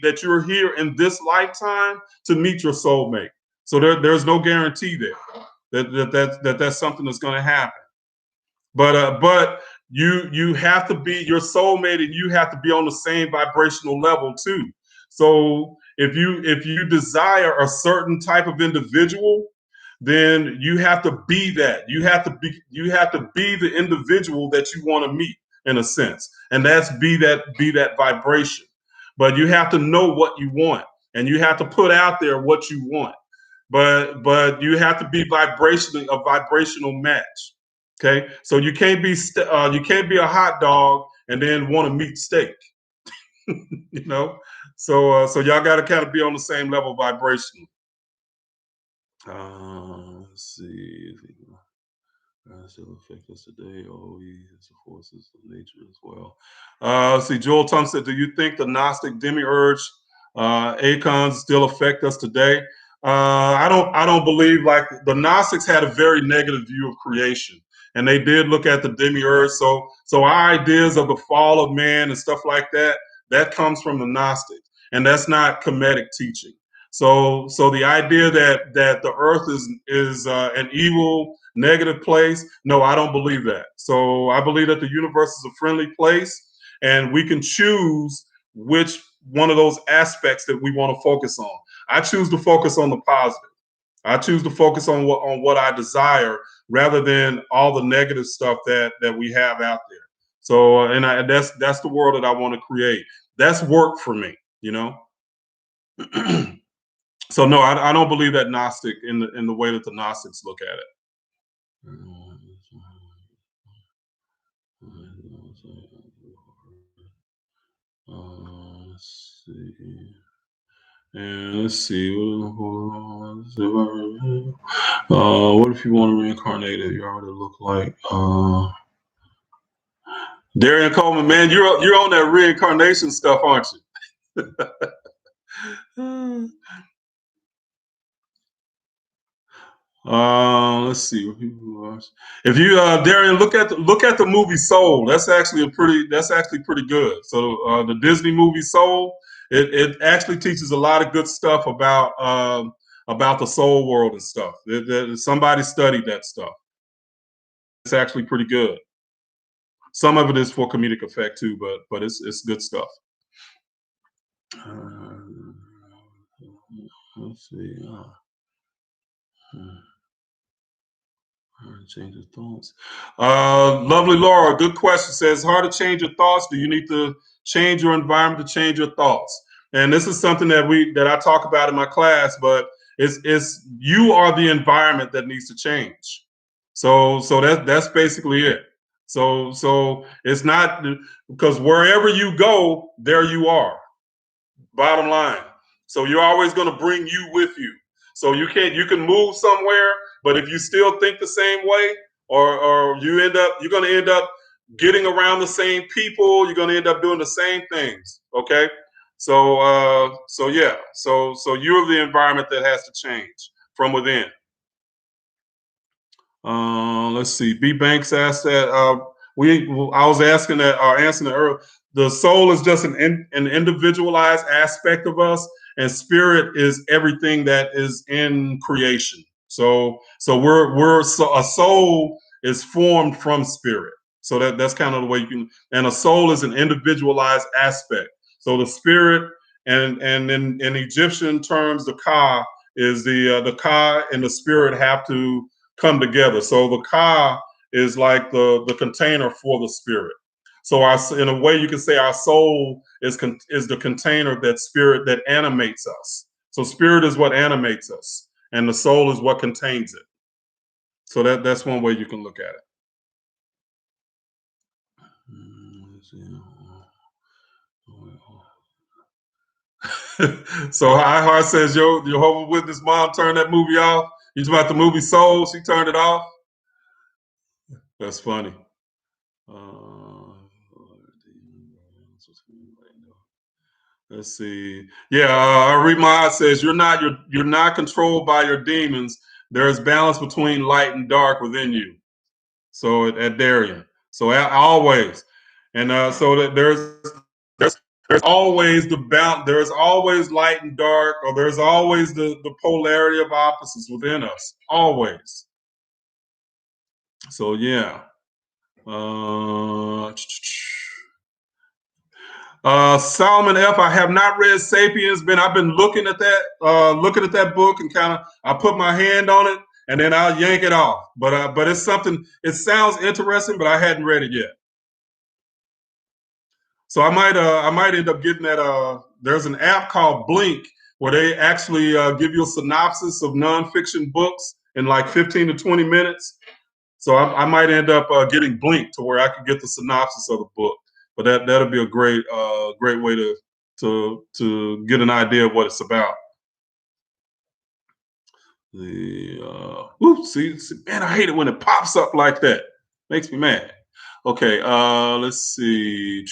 that you're here in this lifetime to meet your soulmate. So there's no guarantee there that's something that's going to happen. But you have to be your soulmate, and you have to be on the same vibrational level too. So if you desire a certain type of individual, then you have to be that. You have to be the individual that you want to meet, in a sense, and that's be that vibration. But you have to know what you want, and you have to put out there what you want. But you have to be a vibrational match. Okay, so you can't be a hot dog and then want to meet steak. So y'all got to kind of be on the same level vibration. Let's see. Still affect us today. Oh, it's the forces of nature as well. Let's see. Joel Thompson said, "Do you think the Gnostic Demiurge, Acons, still affect us today?" I don't believe, like, the Gnostics had a very negative view of creation, and they did look at the Demiurge. So our ideas of the fall of man and stuff like that, that comes from the Gnostics, and that's not Kemetic teaching. So the idea that the earth is an evil, negative place, no, I don't believe that. So I believe that the universe is a friendly place, and we can choose which one of those aspects that we want to focus on. I choose to focus on the positive. I choose to focus on what I desire rather than all the negative stuff that we have out there. So that's the world that I want to create. That's work for me, you know. So no, I don't believe that Gnostic in the way that the Gnostics look at it. Let's see. And let's see. What if you want to reincarnate it? You already look like Darian Coleman, man. You're on that reincarnation stuff, aren't you? Let's see. If you Darian, look at the movie Soul. That's actually pretty good. So the Disney movie Soul, it actually teaches a lot of good stuff about the soul world and stuff. Somebody studied that stuff. It's actually pretty good. Some of it is for comedic effect too, but it's good stuff. Let's see. Change your thoughts. Lovely Laura, good question. Says, hard to change your thoughts. Do you need to change your environment to change your thoughts? And this is something that I talk about in my class, but it's you are the environment that needs to change. So that's basically it. So it's not, because wherever you go, there you are. Bottom line. So you're always going to bring you with you. So you can move somewhere, but if you still think the same way, or you're going to end up getting around the same people, you're going to end up doing the same things. Okay. So yeah. So you're the environment that has to change from within. Let's see. B Banks asked that. I was asking that, answering that earlier. The soul is just an individualized aspect of us, and spirit is everything that is in creation. So a soul is formed from spirit. So that's kind of the way you can. And a soul is an individualized aspect. So the spirit, and in Egyptian terms, the Ka is the Ka and the spirit have to come together. So the Ka is like the container for the spirit. So in a way, you can say our soul is the container, that spirit that animates us. So spirit is what animates us, and the soul is what contains it. So that's one way you can look at it. So iHeart says, your Jehovah's Witness mom turned that movie off. He's about the movie Soul. She turned it off. That's funny. Let's see. Yeah, Remod says, you're not controlled by your demons. There is balance between light and dark within you. So at Darien. So always, and so that there's always the balance. There's always light and dark, or there's always the polarity of opposites within us. Always. So yeah. Solomon F. I have not read *Sapiens*. I've been looking at that book, and kind of I put my hand on it, and then I'll yank it off. But it's something. It sounds interesting, but I hadn't read it yet. So I might end up getting that. There's an app called Blink where they actually give you a synopsis of nonfiction books in like 15 to 20 minutes. So I might end up getting Blink to where I could get the synopsis of the book. But that'll be a great way to get an idea of what it's about. See, man, I hate it when it pops up like that. Makes me mad. Okay, let's see.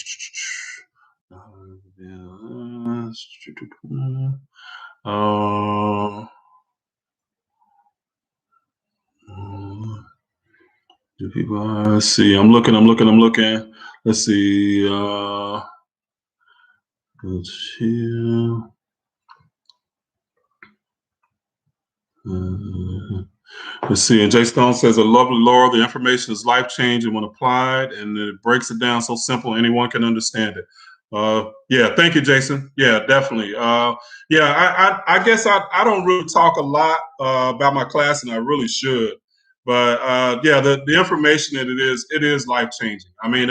People, let's see. I'm looking. Let's see. Let's here. Let's see. And Jay Stone says, "A lovely Laura. The information is life changing when applied, and it breaks it down so simple anyone can understand it." Yeah. Thank you, Jason. Yeah, definitely. Yeah. I guess I don't really talk a lot about my class, and I really should. But yeah, the information that it is life changing. I mean,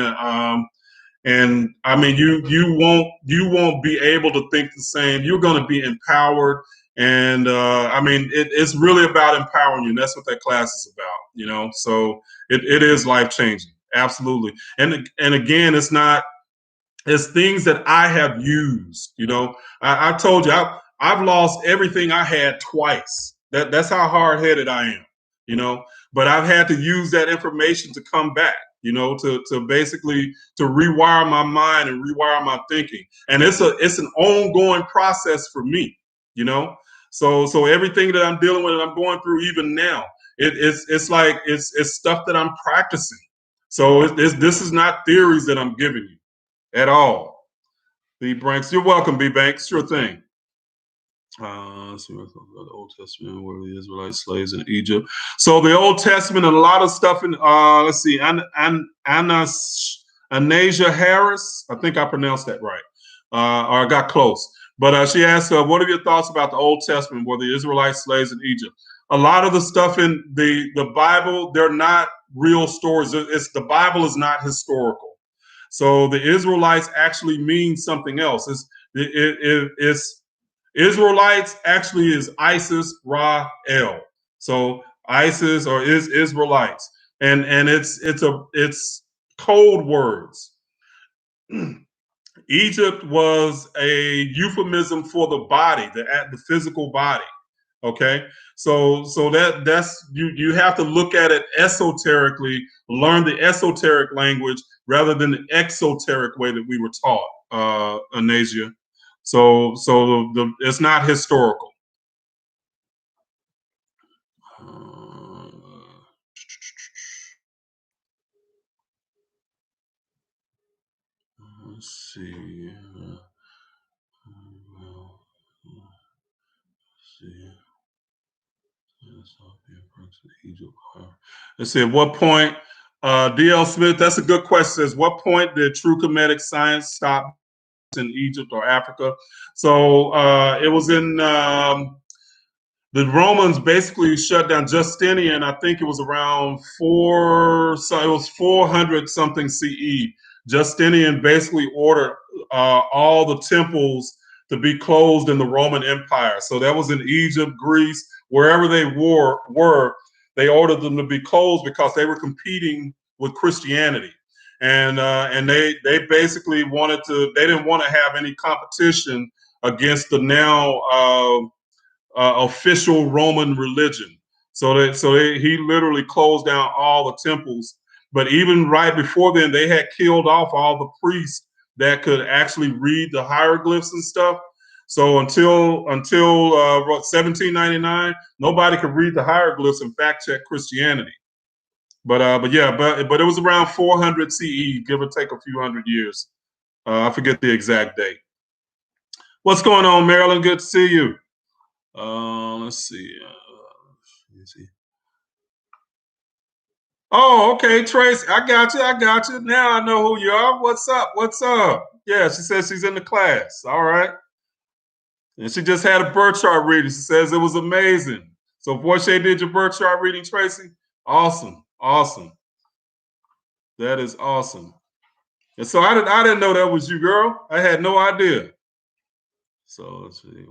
and I mean, you won't be able to think the same. You're going to be empowered, and I mean, it's really about empowering you. And that's what that class is about, you know. So it is life changing, absolutely. And again, it's not. It's things that I have used. You know, I told you I've lost everything I had twice. That's how hard headed I am. You know, but I've had to use that information to come back. You know, to basically to rewire my mind and rewire my thinking. And it's an ongoing process for me. You know, so everything that I'm dealing with and I'm going through even now, it's like it's stuff that I'm practicing. So this is not theories that I'm giving you at all. B Banks, you're welcome, B Banks. Sure thing. Let's see what's the Old Testament, where the Israelite slaves in Egypt. So the Old Testament and a lot of stuff in let's see, Anasia Harris. I think I pronounced that right. Or I got close. But she asked, what are your thoughts about the Old Testament, where the Israelite slaves in Egypt? A lot of the stuff in the Bible, they're not real stories. The Bible is not historical. So the Israelites actually mean something else. It's Israelites actually is Isis Ra El. So ISIS or is Israelites, and it's code words. Egypt was a euphemism for the body, the physical body. Okay, so that's you have to look at it esoterically, learn the esoteric language rather than the exoteric way that we were taught, Anasia. So it's not historical. Let's see. Let's see. At what point, D.L. Smith? That's a good question. Says, what point did true Kemetic science stop in Egypt or Africa? So it was in the Romans basically shut down Justinian. I think it was around so it was 400 something CE. Justinian basically ordered all the temples to be closed in the Roman Empire. So that was in Egypt, Greece, wherever they were. They ordered them to be closed because they were competing with Christianity, and they basically wanted to. They didn't want to have any competition against the now official Roman religion. He literally closed down all the temples. But even right before then, they had killed off all the priests that could actually read the hieroglyphs and stuff. So until 1799, nobody could read the hieroglyphs and fact check Christianity. But it was around 400 CE, give or take a few hundred years. I forget the exact date. What's going on, Marilyn? Good to see you. Let's see. Oh, okay, Trace. I got you. Now I know who you are. What's up? Yeah, she says she's in the class. All right. And she just had a birth chart reading. She says it was amazing. So Portia did your birth chart reading, Tracy? Awesome. That is awesome. And so I didn't know that was you, girl. I had no idea. So let's see.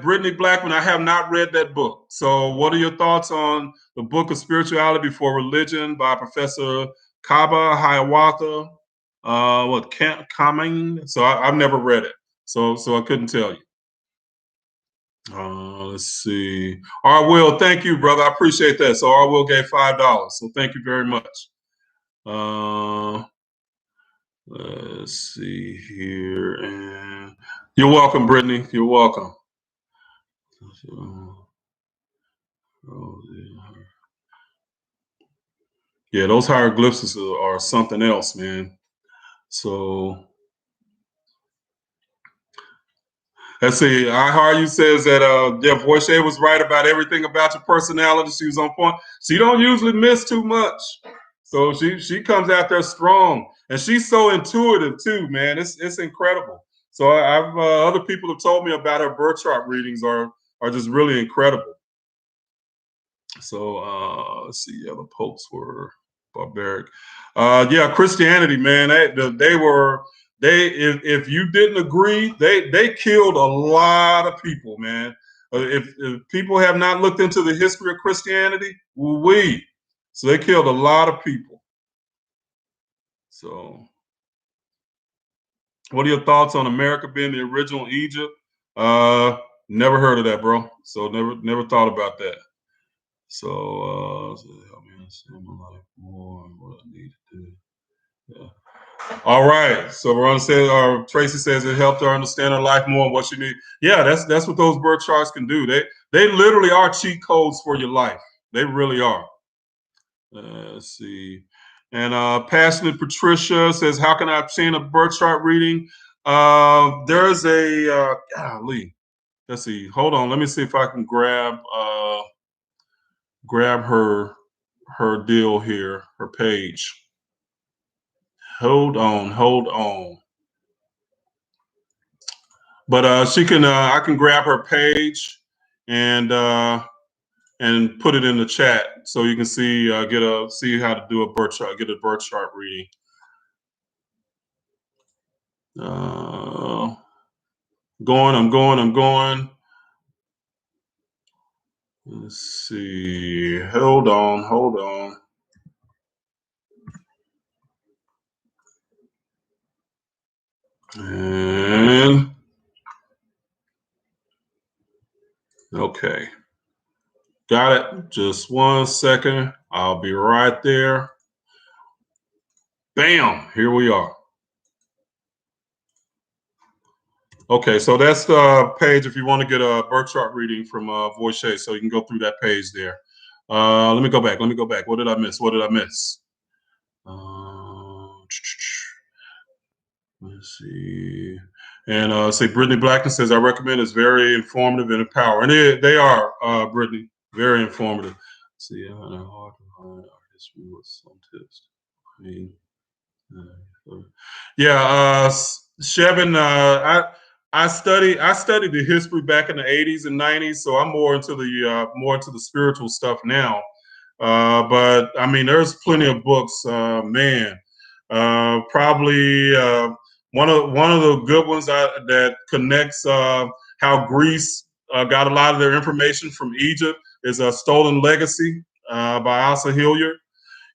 Brittany Blackman, I have not read that book. So what are your thoughts on the book of Spirituality Before Religion by Professor Caba, Hiawatha, Coming? So I've never read it. So I couldn't tell you. Let's see. R. Will, thank you, brother. I appreciate that. So R. Will gave $5. So thank you very much. Let's see here. And you're welcome, Brittany. You're welcome. Oh, yeah, those hieroglyphs are something else, man. So let's see. I heard you says that yeah, Voice was right about everything about your personality. She was on point. She don't usually miss too much. So she comes out there strong. And she's so intuitive too, man. It's incredible. So I've other people have told me about her birth chart readings are just really incredible. So let's see. Yeah, the popes were barbaric. Yeah, Christianity, man. They were they. If you didn't agree, they killed a lot of people, man. If people have not looked into the history of Christianity, we so they killed a lot of people. So, what are your thoughts on America being the original Egypt? Never heard of that, bro. So never thought about that. So help me understand my life more and what I need to do. Yeah. All right. So Veronica says, or Tracy says it helped her understand her life more and what she need. Yeah, that's what those birth charts can do. They literally are cheat codes for your life. They really are. Let's see. And Passionate Patricia says, how can I obtain a birth chart reading? There's a golly. Let's see. Hold on. Let me see if I can grab her deal here, her page. Hold on. But she can I can grab her page and put it in the chat so you can see see how to do a birth chart, get a birth chart reading. I'm going. Let's see. Hold on. And okay. Got it. Just 1 second. I'll be right there. Bam. Here we are. Okay, so that's the page if you want to get a birth chart reading from Voice. So you can go through that page there. Let me go back. What did I miss? Let's see. And say Brittany Blackton says, I recommend it's very informative and empowering. And they are, Brittany, very informative. Let's see, I had a hard to find our history with some tips. I mean, yeah, Shevin, I studied the history back in the 80s and 90s, so I'm more into the spiritual stuff now. But I mean, there's plenty of books, man. Probably one of the good ones that connects how Greece got a lot of their information from Egypt is a Stolen Legacy by Asa Hilliard.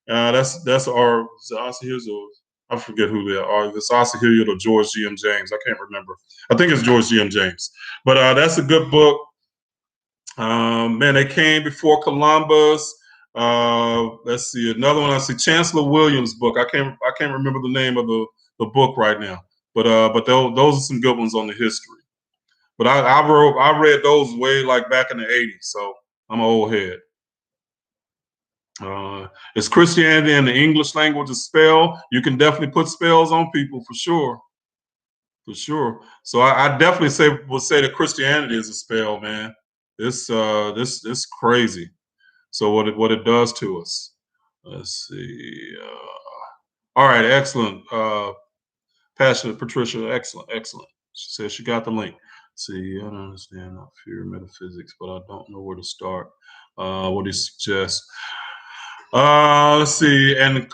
That's our Asa Hilliard. I forget who they are. It's Asa Hilliard or George G.M. James. I can't remember. I think it's George G.M. James. But that's a good book. Man, they came before Columbus. Let's see another one. I see Chancellor Williams' book. I can't remember the name of the book right now. But those are some good ones on the history. But I read those way like back in the 80s. So I'm an old head. Is Christianity in the English language a spell? You can definitely put spells on people for sure. For sure. So I definitely would say that Christianity is a spell, man. This crazy. So what it does to us. Let's see. All right, excellent. Passionate Patricia, excellent. She says she got the link. See, I don't understand not fear metaphysics, but I don't know where to start. What do you suggest? Let's see. And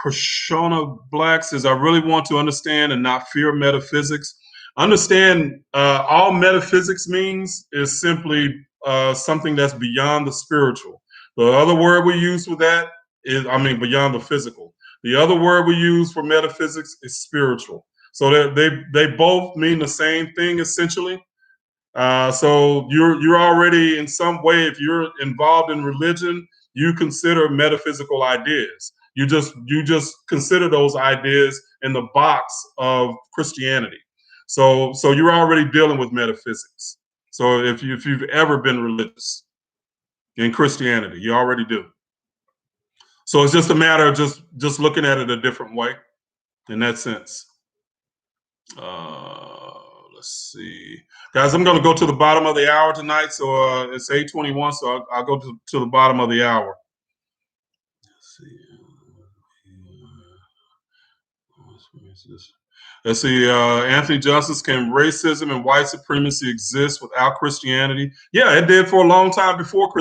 Krishna Black says, I really want to understand and not fear metaphysics. Understand all metaphysics means is simply something that's beyond the spiritual. The other word we use for that is, beyond the physical. The other word we use for metaphysics is spiritual. So they both mean the same thing essentially. So you're already in some way, if you're involved in religion, you consider metaphysical ideas. You just consider those ideas in the box of Christianity. So you're already dealing with metaphysics. So if you've ever been religious, in Christianity. You already do. So it's just a matter of just looking at it a different way in that sense. Let's see, guys. I'm going to go to the bottom of the hour tonight. So it's 8:21. So I'll go to the bottom of the hour. Let's see. Let's see. Anthony Justice, can racism and white supremacy exist without Christianity? Yeah, it did for a long time before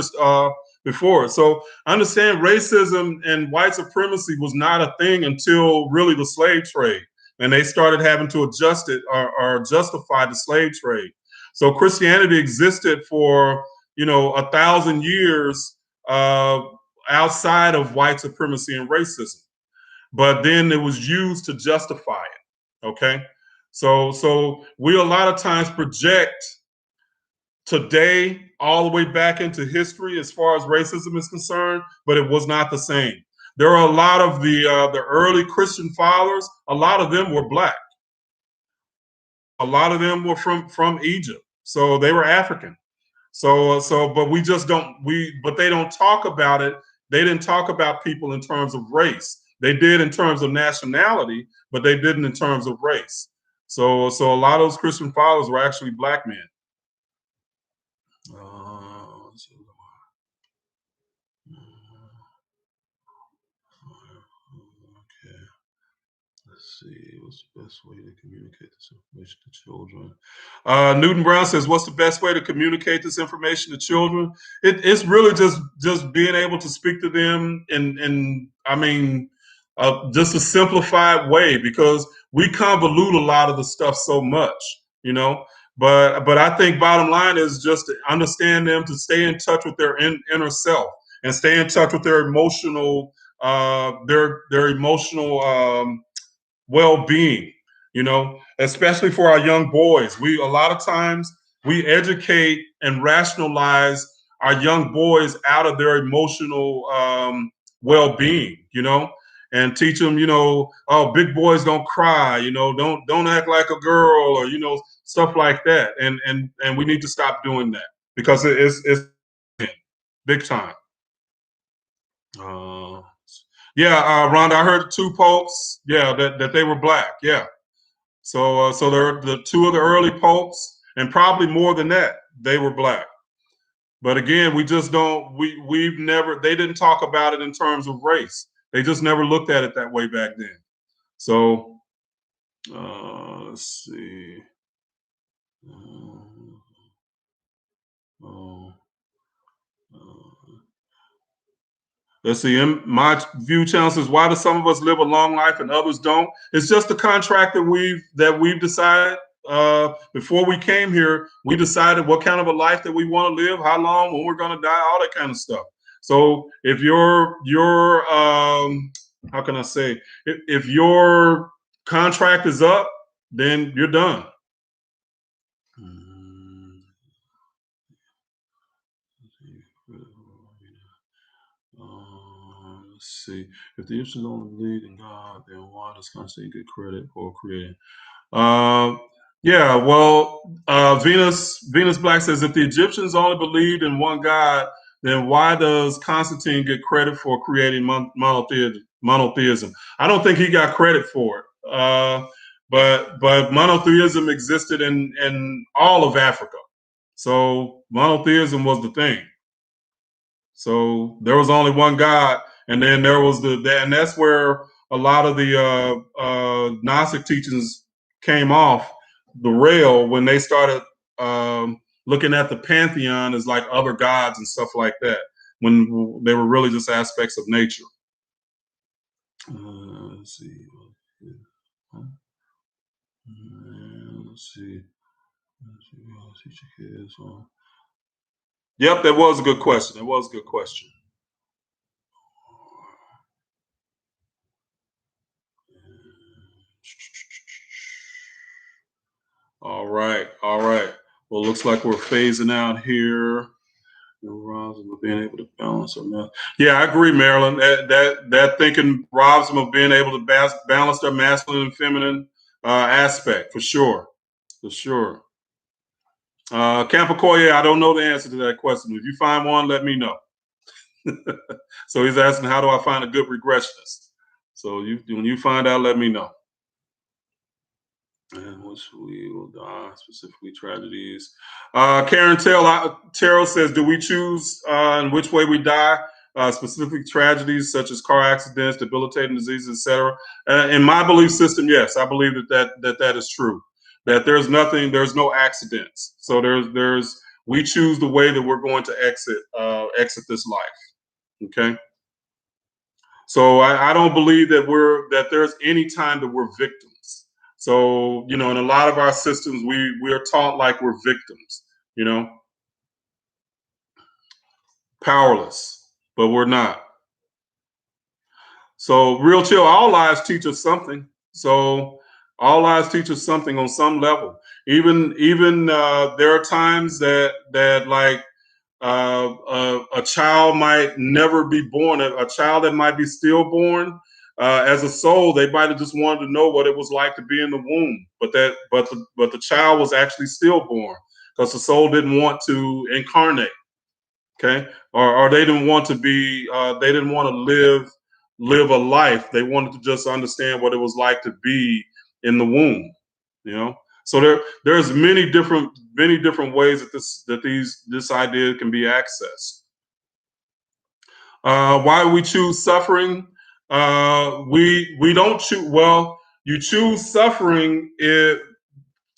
before. So I understand racism and white supremacy was not a thing until really the slave trade, and they started having to adjust it or justify the slave trade. So Christianity existed for 1,000 years outside of white supremacy and racism, but then it was used to justify it. Okay, so we a lot of times project today all the way back into history as far as racism is concerned, but it was not the same. There are a lot of the early Christian fathers. A lot of them were black. A lot of them were from Egypt, so they were African. But we just don't but they don't talk about it. They didn't talk about people in terms of race. They did in terms of nationality, but they didn't in terms of race. So a lot of those Christian fathers were actually black men. Okay. Let's see. What's the best way to communicate this information to children? Newton Brown says, "What's the best way to communicate this information to children?" It's really just being able to speak to them in just a simplified way, because we convolute a lot of the stuff so much, But I think bottom line is just to understand them, to stay in touch with their inner self and stay in touch with their emotional well-being, especially for our young boys. A lot of times we educate and rationalize our young boys out of their emotional well-being, and teach them, oh, big boys don't cry, don't act like a girl, or stuff like that. And we need to stop doing that, because it's big time. Yeah, Rhonda, I heard 2 popes. Yeah, that they were black. Yeah, so they're the 2 of the early popes, and probably more than that, they were black. But again, we just don't. We've never. They didn't talk about it in terms of race. They just never looked at it that way back then. So let's see. Let's see. My view channel says, "Why do some of us live a long life and others don't?" It's just the contract that we've decided before we came here. We decided what kind of a life that we want to live, how long, when we're going to die, all that kind of stuff. So if your how can I say, if your contract is up, then you're done. Let's see. If the Egyptians only believed in God, then why does Constantine get credit for creating? Yeah, well, Venus Black says, if the Egyptians only believed in one God, then why does Constantine get credit for creating monotheism? I don't think he got credit for it. But monotheism existed in all of Africa. So monotheism was the thing. So there was only one God, and then there was and that's where a lot of the Gnostic teachings came off the rail, when they started looking at the pantheon as like other gods and stuff like that, when they were really just aspects of nature. Let's see. Let's see. Yep, that was a good question. It was a good question. All right. Well, looks like we're phasing out here. Being able to balance them. Yeah, I agree, Marilyn. That thinking robs them of being able to balance their masculine and feminine aspect, for sure. Campacoya, I don't know the answer to that question. If you find one, let me know. So he's asking, how do I find a good regressionist? So when you find out, let me know. And which we will die, specifically tragedies. Karen Terrell says, do we choose in which way we die? Specifically tragedies such as car accidents, debilitating diseases, etc. In my belief system, yes, I believe that is true. That there's no accidents. So we choose the way that we're going to exit this life. Okay. So I don't believe that there's any time that we're victims. So, in a lot of our systems, we are taught like we're victims, powerless, but we're not. So real chill, all lives teach us something. So all lives teach us something on some level. Even there are times that like a child might never be born. A child that might be stillborn, as a soul, they might have just wanted to know what it was like to be in the womb. But the child was actually stillborn because the soul didn't want to incarnate. Okay, or they didn't want to be. They didn't want to live a life. They wanted to just understand what it was like to be in the womb. So there's many different ways that this idea can be accessed. Why we choose suffering? We don't choose. Well, you choose suffering to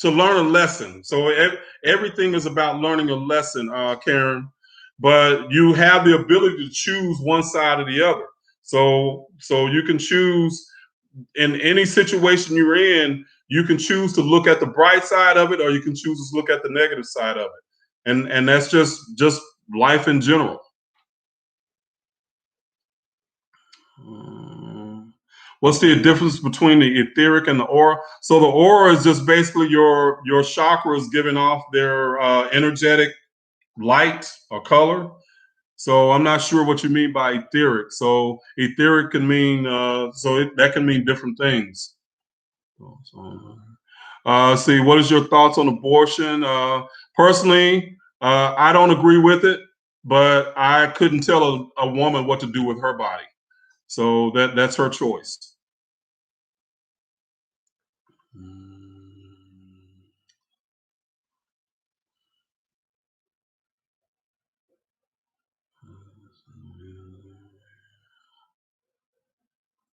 learn a lesson. So everything is about learning a lesson, Karen. But you have the ability to choose one side or the other. So you can choose in any situation you're in. You can choose to look at the bright side of it, or you can choose to look at the negative side of it. And that's just life in general. What's the difference between the etheric and the aura? So the aura is just basically your chakras giving off their energetic light or color. So I'm not sure what you mean by etheric. So etheric can mean that can mean different things. See, what is your thoughts on abortion? Personally, I don't agree with it, but I couldn't tell a woman what to do with her body. So that's her choice.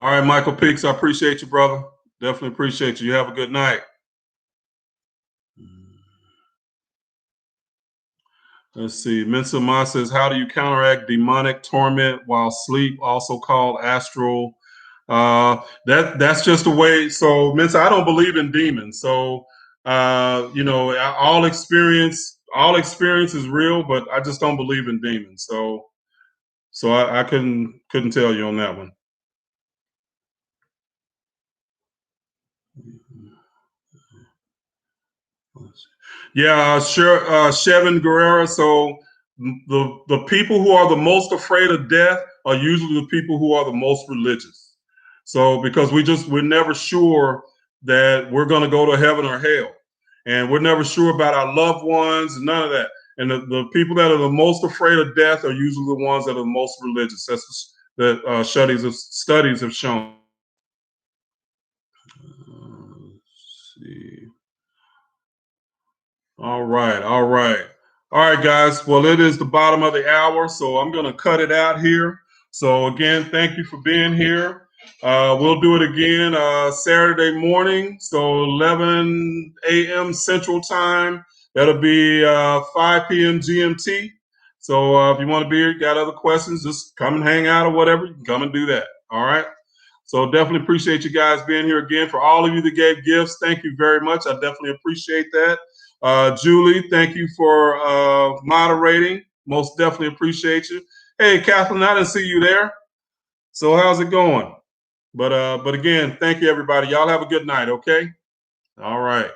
All right, Michael Peaks, I appreciate you, brother. Definitely appreciate you. You have a good night. Let's see. Mensa Ma says, how do you counteract demonic torment while sleep, also called astral? That's just a way. So Mensa, I don't believe in demons. So all experience is real, but I just don't believe in demons. So I couldn't tell you on that one. Yeah, sure. Chevin Guerrera. So the people who are the most afraid of death are usually the people who are the most religious. So because we're never sure that we're going to go to heaven or hell, and we're never sure about our loved ones, and none of that. And the people that are the most afraid of death are usually the ones that are the most religious. That's that studies have shown. Let's see. All right, guys. Well, it is the bottom of the hour, so I'm going to cut it out here. So again, thank you for being here. We'll do it again Saturday morning, so 11 a.m. Central Time. That'll be 5 p.m. GMT. So if you want to be here, got other questions, just come and hang out or whatever. You can come and do that. All right. So definitely appreciate you guys being here again. For all of you that gave gifts, thank you very much. I definitely appreciate that. Julie, thank you for moderating. Most definitely appreciate you. Hey, Kathleen, I didn't see you there. So how's it going? But again, thank you, everybody. Y'all have a good night, okay? All right.